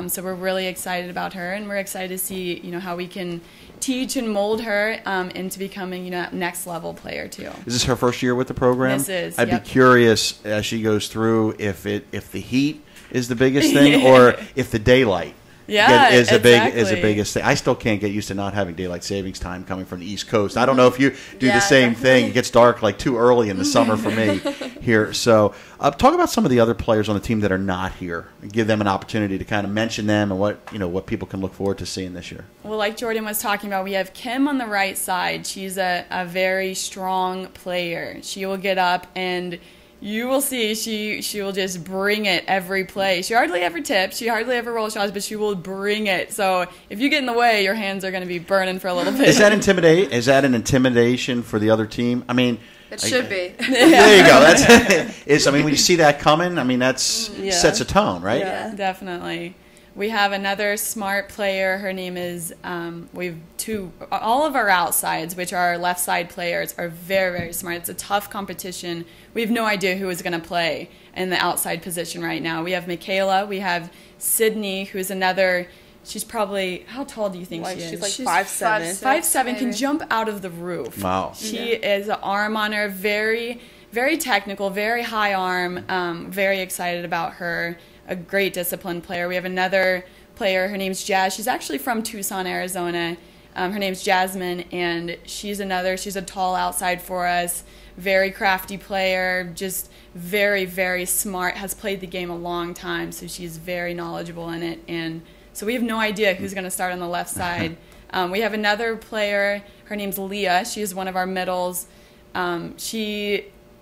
So we're really excited about her, and we're excited to see how we can teach and mold her into becoming next level player too. Is this her first year with the program? This is. I'd be curious as she goes through if the heat is the biggest thing or if the daylight is the biggest thing. I still can't get used to not having daylight savings time coming from the East Coast. I don't know if you do the same thing. It gets dark too early in the summer for me here. So talk about some of the other players on the team that are not here and give them an opportunity to kind of mention them and what people can look forward to seeing this year. Well, like Jordan was talking about, we have Kim on the right side. She's a very strong player. She will get up and you will see she will just bring it every play. She hardly ever tips. She hardly ever rolls shots, but she will bring it. So if you get in the way, your hands are going to be burning for a little bit. Is that an intimidation for the other team? I mean, it should be. There you go. When you see that coming, sets a tone, right? Yeah, definitely. We have another smart player. Her name is, all of our outsides, which are our left side players, are very, very smart. It's a tough competition. We have no idea who is going to play in the outside position right now. We have Michaela. We have Sydney, who's another, she's probably, how tall do you think she is? She's 5'7". 5'7", can jump out of the roof. Wow. She is an arm on her, very, very technical, very high arm, very excited about her. A great disciplined player. We have another player, her name's Jazz. She's actually from Tucson, Arizona. Her name's Jasmine, and she's a tall outside for us, very crafty player, just very, very smart, has played the game a long time, so she's very knowledgeable in it. And so we have no idea who's going to start on the left side. We have another player, her name's Leah. She is one of our middles. Matt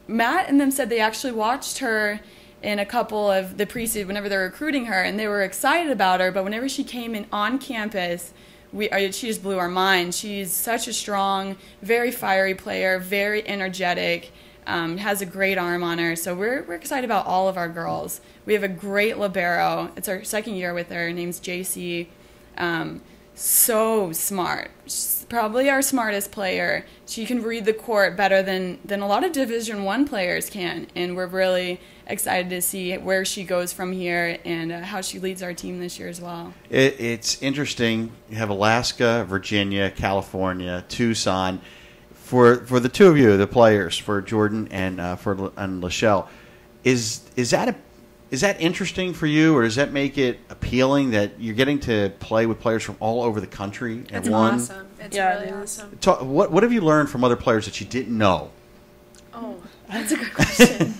and them said they actually watched her in a couple of the preseason whenever they're recruiting her, and they were excited about her, but whenever she came in on campus, she just blew our mind. She's such a strong, very fiery player, very energetic, has a great arm on her, so we're excited about all of our girls. We have a great libero. It's our second year with her. Her name's JC. So smart. She's probably our smartest player. She can read the court better than a lot of Division I players can, and we're really excited to see where she goes from here and how she leads our team this year as well. It's interesting. You have Alaska, Virginia, California, Tucson. For the two of you, the players, for Jordan and Lachelle, is that interesting for you, or does that make it appealing that you're getting to play with players from all over the country? It's awesome. It's Yeah, really it is. awesome. What have you learned from other players that you didn't know? Oh, that's a good question.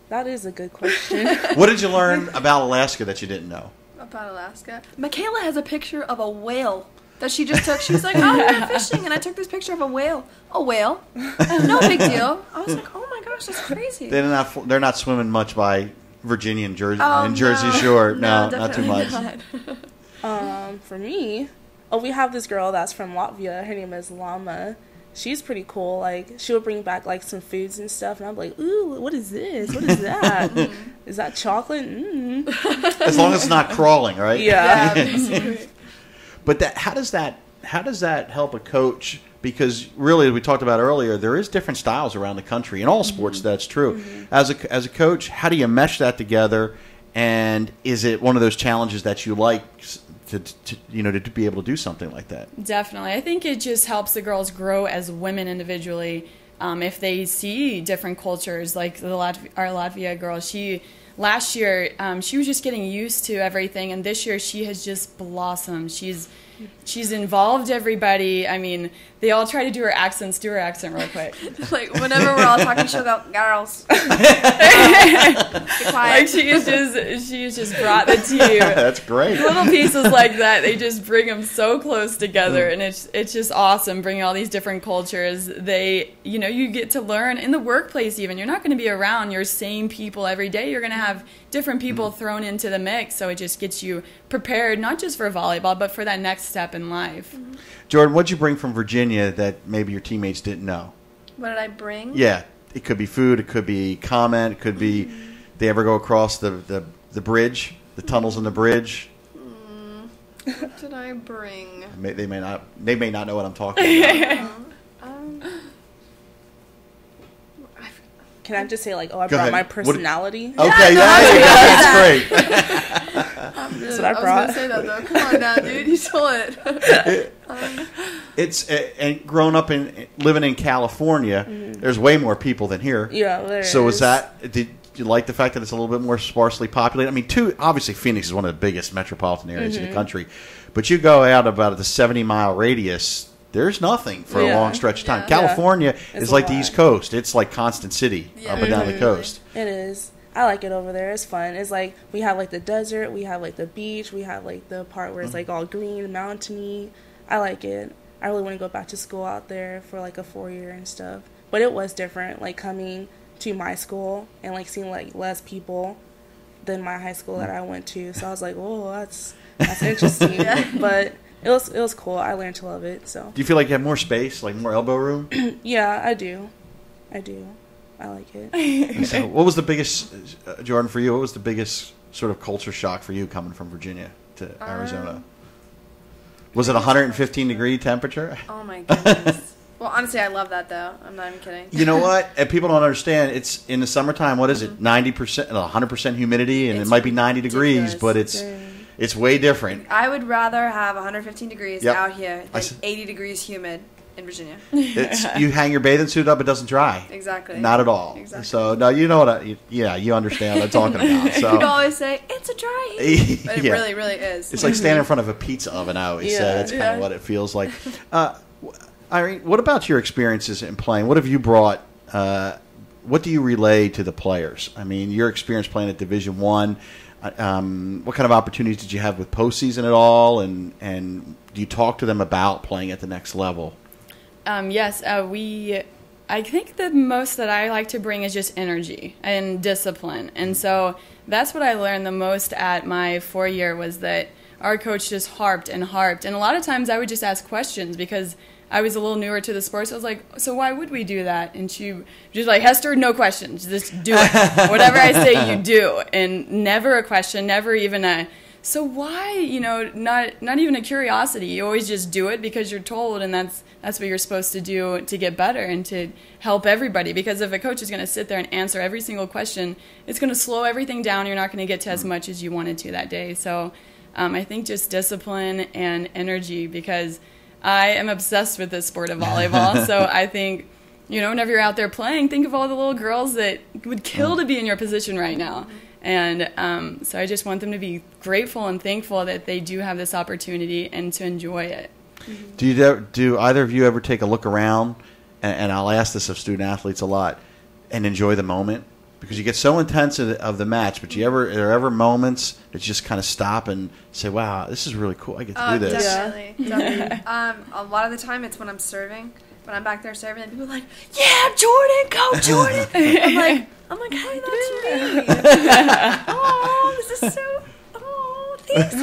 That is a good question. What did you learn about Alaska that you didn't know? About Alaska. Michaela has a picture of a whale that she just took. She was like, oh, we went fishing, and I took this picture of a whale. A whale? No big deal. I was like, oh my gosh, that's crazy. They're not swimming much by Virginia and Jersey, Oh, Jersey no. Shore. No, not too definitely much. not. For me, we have this girl that's from Latvia. Her name is Lama. She's pretty cool. Like, she would bring back, like, some foods and stuff, and I'm like, ooh, what is this? What is that? Is that chocolate? As long as it's not crawling, right? Yeah. Basically. But how does that help a coach? Because really, as we talked about earlier, there is different styles around the country. In all sports, that's true. As a coach, how do you mesh that together? And is it one of those challenges that you like to be able to do something like that? Definitely. I think it just helps the girls grow as women individually. If they see different cultures, like our Latvia girl, last year she was just getting used to everything, and this year she has just blossomed. She's involved everybody. I mean, they all try to do her accents. Do her accent real quick. Like, whenever we're all talking, she'll go, girls. Be quiet. Like she has just brought the tea. That's great. Little pieces like that, they just bring them so close together, and it's just awesome bringing all these different cultures. You get to learn in the workplace. Even you're not going to be around your same people every day. You're going to have different people thrown into the mix, so it just gets you prepared not just for volleyball but for that next step in life. Jordan, what'd you bring from Virginia that maybe your teammates didn't know? What did I bring? Yeah, it could be food, it could be comment, it could be they ever go across the bridge, the tunnels in the bridge. What did I bring? They may not know what I'm talking about. Can I just say, like, I Go brought ahead. my personality? Okay, that's great. That's what I brought. was going to say that, though. Come on now, dude. You stole it. It's and growing up living in California, there's way more people than here. Yeah, there So is. did you like the fact that it's a little bit more sparsely populated? I mean, obviously Phoenix is one of the biggest metropolitan areas in the country, but you go out about the 70-mile radius, there's nothing for a long stretch of time. Yeah. California It's is a like the lot. East Coast. It's like Constant City up and down the coast. It is. I like it over there. It's fun. It's like we have like the desert, we have like the beach, we have like the part where it's like all green, mountainy. I like it. I really want to go back to school out there for like a 4-year and stuff. But it was different, like coming to my school and like seeing like less people than my high school that I went to. So I was like, oh, that's interesting. But it was cool. I learned to love it. So Do you feel like you have more space, like more elbow room? yeah, I do. I like it. So what was the biggest, Jordan, for you? What was the biggest sort of culture shock for you coming from Virginia to Arizona? Was it 115-degree temperature? Oh, my goodness. Well, honestly, I love that, though. I'm not even kidding. You know what? And people don't understand. It's in the summertime. What is it? 90%, 100% humidity, and It's it might be 90 degrees, ridiculous. but it's way different. I would rather have 115 degrees Yep. out here I than s- 80 degrees humid in Virginia. You hang your bathing suit up, it doesn't dry. Exactly. Not at all. Exactly. So no, you know what? You understand what I'm talking about. You So always say, it's a dry heat. But it Yeah. really, really is. it's like standing in front of a pizza oven. I always say that's kind of Yeah. what it feels like. Irene, what about your experiences in playing? What have you brought? What do you relay to the players? I mean, your experience playing at Division I. What kind of opportunities did you have with postseason at all? And do you talk to them about playing at the next level? Yes, I think the most that I like to bring is just energy and discipline. And so that's what I learned the most at my 4-year was that our coach just harped. And a lot of times I would just ask questions because I was a little newer to the sport. So I was like, so why would we do that? And she was like, Hester, no questions. Just do it. Whatever I say, you do. And never a question, never even a, so why, not even a curiosity. You always just do it because you're told, and that's what you're supposed to do to get better and to help everybody. Because if a coach is going to sit there and answer every single question, it's going to slow everything down. You're not going to get to as much as you wanted to that day. So I think just discipline and energy, because I am obsessed with this sport of volleyball. So I think you know, whenever you're out there playing, think of all the little girls that would kill to be in your position right now. And so I just want them to be grateful and thankful that they do have this opportunity and to enjoy it. Do either of you ever take a look around, and I'll ask this of student athletes a lot, and enjoy the moment? Because you get so intense of the match, but are there ever moments that you just kind of stop and say, wow, this is really cool, I get to do this? Definitely. A lot of the time it's when I'm serving. When I'm back there serving, and people are like, yeah, Jordan, go Jordan. I'm like, hey, that's me. Oh, this is so, thanks,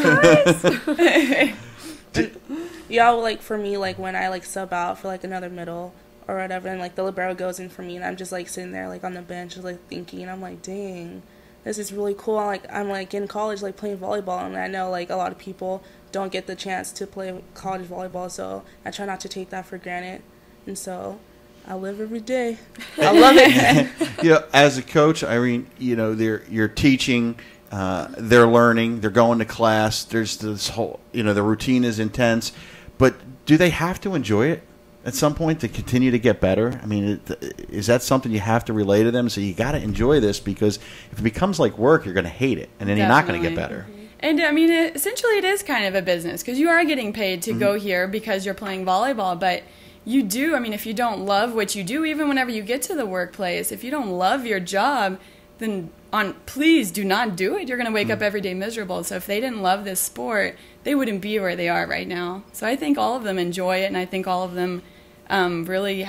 guys. Yeah, like for me, like when I like sub out for like another middle or whatever, and like the libero goes in for me, and I'm just like sitting there like on the bench, just like thinking, and I'm like, dang, this is really cool. I'm like in college, like playing volleyball, and I know like a lot of people don't get the chance to play college volleyball, so I try not to take that for granted, and so I live every day. I love it. As a coach, Irene, you're teaching. They're learning. They're going to class. There's this whole, the routine is intense, but do they have to enjoy it at some point to continue to get better? I mean, is that something you have to relay to them? So you got to enjoy this, because if it becomes like work, you're going to hate it, and then you're not going to get better. And I mean, essentially, it is kind of a business, because you are getting paid to go here because you're playing volleyball, but you do. I mean, if you don't love what you do, even whenever you get to the workplace, if you don't love your job, then please do not do it. You're going to wake up every day miserable. So if they didn't love this sport, they wouldn't be where they are right now. So I think all of them enjoy it, and I think all of them really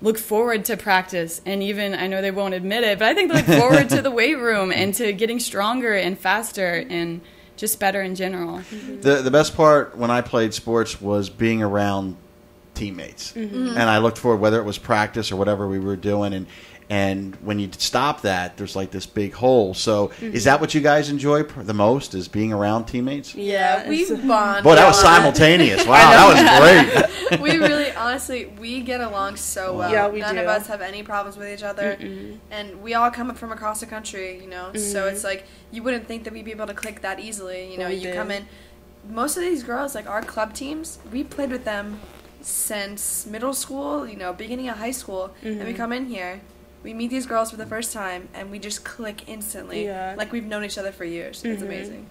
look forward to practice. And even, I know they won't admit it, but I think they look forward to the weight room and to getting stronger and faster and just better in general. The best part when I played sports was being around teammates. And I looked forward, whether it was practice or whatever we were doing, and when you stop that, there's like this big hole. So is that what you guys enjoy the most, is being around teammates? Yeah, we bond. Boy, that was simultaneous. Wow, that was great. We really, honestly, we get along so well. Yeah, we None do. of us have any problems with each other. And we all come up from across the country, So it's like, you wouldn't think that we'd be able to click that easily. You come in. Most of these girls, like our club teams, we played with them since middle school, beginning of high school. And we come in here. We meet these girls for the first time, and we just click instantly. Yeah. Like we've known each other for years. It's amazing.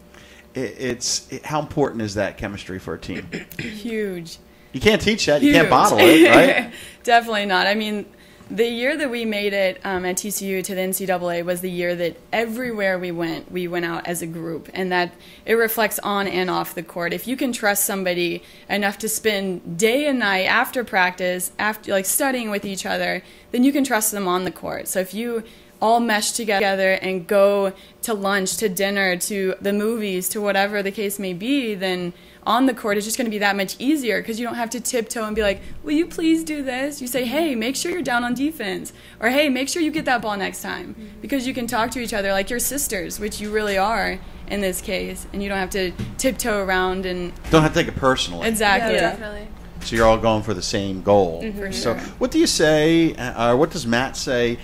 How important is that chemistry for a team? Huge. You can't teach that. You can't bottle it, right? Definitely not. I mean, the year that we made it at TCU to the NCAA was the year that everywhere we went out as a group, and that it reflects on and off the court. If you can trust somebody enough to spend day and night after practice, after like studying with each other, then you can trust them on the court. So if you all mesh together and go to lunch, to dinner, to the movies, to whatever the case may be, then on the court it's just going to be that much easier, because you don't have to tiptoe and be like, will you please do this? You say, hey, make sure you're down on defense, or hey, make sure you get that ball next time, because you can talk to each other like your sisters, which you really are in this case, and you don't have to tiptoe around and don't have to take it personally. Exactly. Yeah, definitely. So you're all going for the same goal. For So sure. what do you say, or what does Matt say,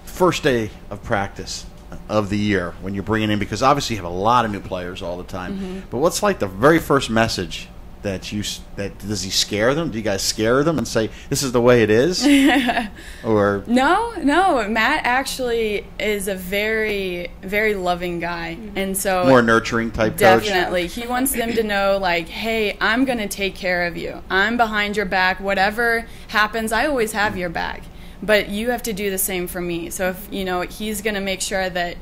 first day of practice of the year when you're bringing in, because obviously you have a lot of new players all the time, but what's like the very first message that does he scare them? Do you guys scare them and say, this is the way it is? Or No, Matt actually is a very, very loving guy, and so more nurturing type definitely coach? he wants them to know, like, hey, I'm going to take care of you. I'm behind your back. Whatever happens, I always have your back. But you have to do the same for me. So if he's going to make sure that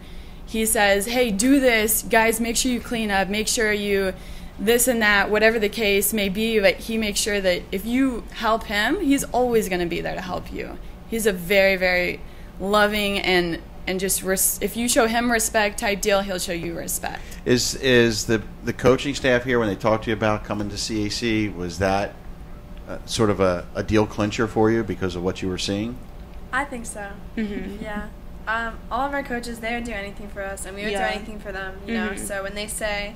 he says, hey, do this, guys, make sure you clean up, make sure you this and that, whatever the case may be, but he makes sure that if you help him, he's always going to be there to help you. He's a very, very loving and just if you show him respect type deal, he'll show you respect. Is the coaching staff here, when they talked to you about coming to CAC, was that sort of a deal clincher for you because of what you were seeing? I think so. Yeah. All of our coaches, they would do anything for us, and we would do anything for them, know. So when they say,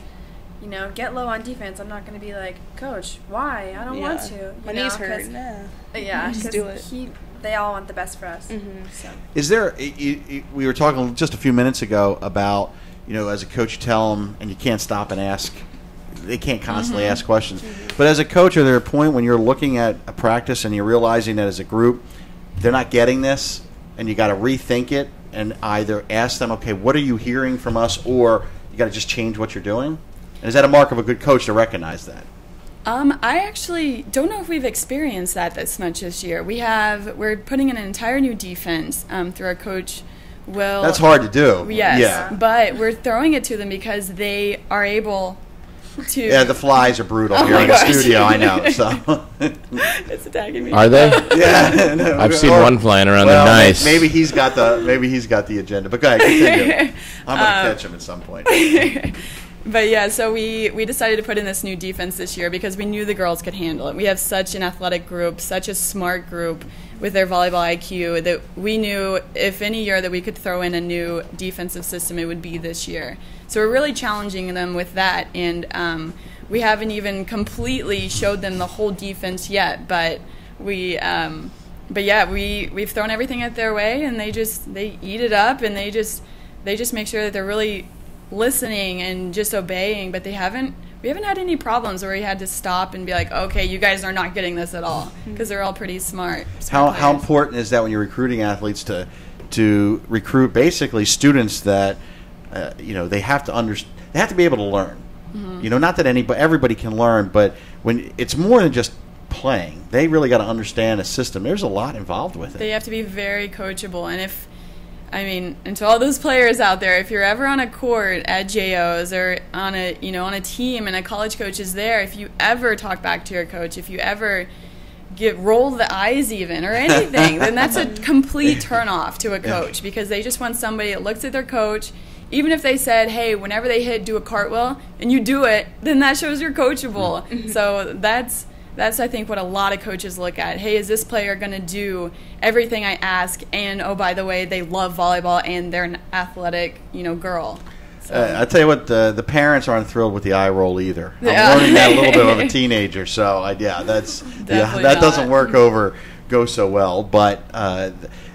get low on defense, I'm not going to be like, Coach, why? I don't want to. My knees hurt. Yeah, just do it. They all want the best for us. So. Is there? We were talking just a few minutes ago about, as a coach, you tell them, and you can't stop and ask they can't constantly ask questions. But as a coach, are there a point when you're looking at a practice and you're realizing that as a group they're not getting this, and you got to rethink it and either ask them, okay, what are you hearing from us, or you got to just change what you're doing? And is that a mark of a good coach to recognize that? I actually don't know if we've experienced that this much this year. We're putting in an entire new defense through our coach, Will. That's hard to do. Yes, Yeah. but we're throwing it to them because they are able to. Yeah, the flies are brutal here in the studio. I know. So It's attacking me. Are they? yeah, no, I've seen one flying around. well, They're nice. Maybe he's got the agenda. But go ahead, continue. I'm gonna catch him at some point. But yeah, so we decided to put in this new defense this year because we knew the girls could handle it. We have such an athletic group, such a smart group with their volleyball IQ that we knew if any year that we could throw in a new defensive system, it would be this year. So we're really challenging them with that, and we haven't even completely showed them the whole defense yet. But we've thrown everything at their way, and they eat it up, and they just make sure that they're really listening and just obeying. But we haven't had any problems where we had to stop and be like, okay, you guys are not getting this at all, because they're all pretty smart. How important is that when you're recruiting athletes to recruit basically students that they have to be able to learn. Not that everybody can learn, but when it's more than just playing, they really got to understand a system. There's a lot involved with it. They have to be very coachable, and to all those players out there, if you're ever on a court at JOs or on a team and a college coach is there, if you ever talk back to your coach, if you ever roll the eyes even or anything, then that's a complete turnoff to a coach, because they just want somebody that looks at their coach. Even if they said, hey, whenever they hit, do a cartwheel, and you do it, then that shows you're coachable. So that's I think what a lot of coaches look at. Hey, is this player going to do everything I ask? And oh, by the way, they love volleyball and they're an athletic, girl. So. I tell you what, the parents aren't thrilled with the eye roll either. I'm learning that a little bit of a teenager, so that doesn't go so well. But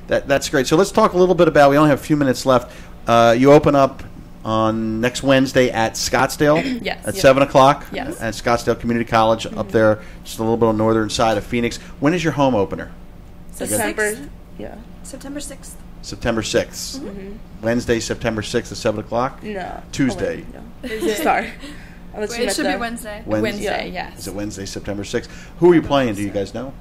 that's great. So let's talk a little bit about. We only have a few minutes left. You open up on next Wednesday at Scottsdale. Yes. At 7 o'clock. Yes. At Scottsdale Community College up there, just a little bit on the northern side of Phoenix. When is your home opener? September 6th. September 6th. Wednesday, September 6th at 7 o'clock? No. Tuesday. Sorry. It should be Wednesday. Wednesday, yes. Is it Wednesday, September 6th? Who are you playing? Do you guys know?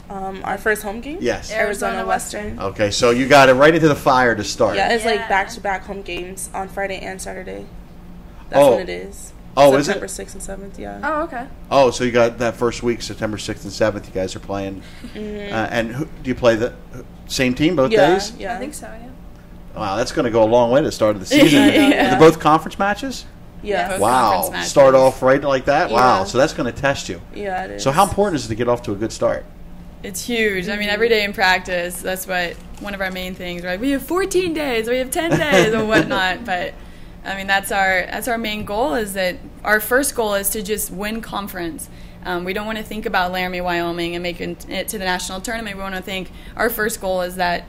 Our first home game? Yes. Arizona Western. Okay, so you got it right into the fire to start. Yeah, it's like back-to-back home games on Friday and Saturday. That's when it is. Oh, is it? September 6th and 7th, yeah. Oh, okay. Oh, so you got that first week, September 6th and 7th, you guys are playing. And do you play the same team both days? Yeah. I think so, yeah. Wow, that's going to go a long way to the start of the season. Yeah. Are they both conference matches? Yeah. Both Wow. conference matches. Start off right like that? Yeah. Wow, so that's going to test you. Yeah, it is. So how important is it to get off to a good start? It's huge. Every day in practice, that's one of our main things, right? We have 14 days, or we have 10 days, or whatnot. But that's our main goal. Is that our first goal is to just win conference. We don't want to think about Laramie, Wyoming, and making it to the national tournament. We want to think our first goal is that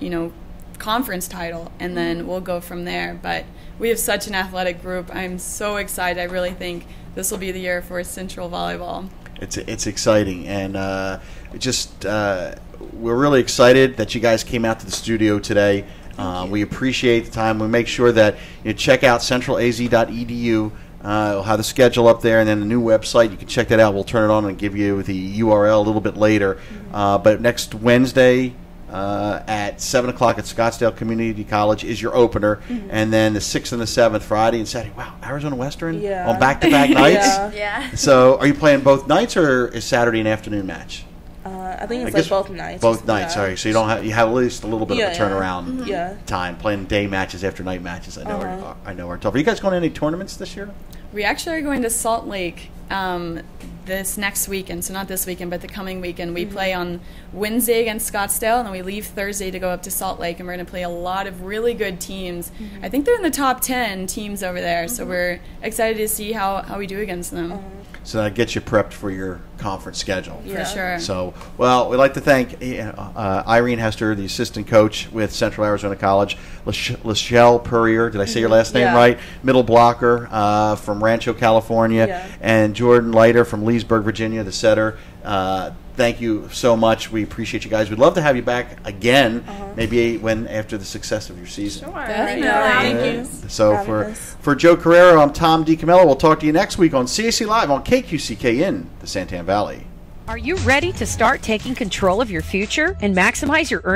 conference title, and then we'll go from there. But we have such an athletic group. I'm so excited. I really think this will be the year for Central volleyball. It's exciting, and we're really excited that you guys came out to the studio today. We appreciate the time. We make sure that you check out centralaz.edu. We'll have the schedule up there, and then the new website. You can check that out. We'll turn it on and give you the URL a little bit later. But next Wednesday at 7 o'clock at Scottsdale Community College is your opener. And then the 6th and the 7th, Friday and Saturday. Wow, Arizona Western on back-to-back nights? Yeah. So are you playing both nights, or is Saturday an afternoon match? I think it's both nights. Both nights, yeah. sorry. So you have at least a little bit of a turnaround time playing day matches after night matches. I know are tough. Are you guys going to any tournaments this year? We actually are going to Salt Lake this next weekend, so not this weekend, but the coming weekend. We play on Wednesday against Scottsdale, and then we leave Thursday to go up to Salt Lake, and we're going to play a lot of really good teams. I think they're in the top 10 teams over there, so we're excited to see how we do against them. So that gets you prepped for your conference schedule. For sure. So, well, we'd like to thank Irene Hester, the assistant coach with Central Arizona College, Lachelle Purrier, did I say your last name right? Middle blocker from Rancho, California, and Jordan Leiter from Leesburg, Virginia, the setter. Thank you so much. We appreciate you guys. We'd love to have you back again, maybe after the success of your season. Sure. Thank you. So for Joe Carrero, I'm Tom DiCamillo. We'll talk to you next week on CAC Live on KQCK in the Santan Valley. Are you ready to start taking control of your future and maximize your earnings?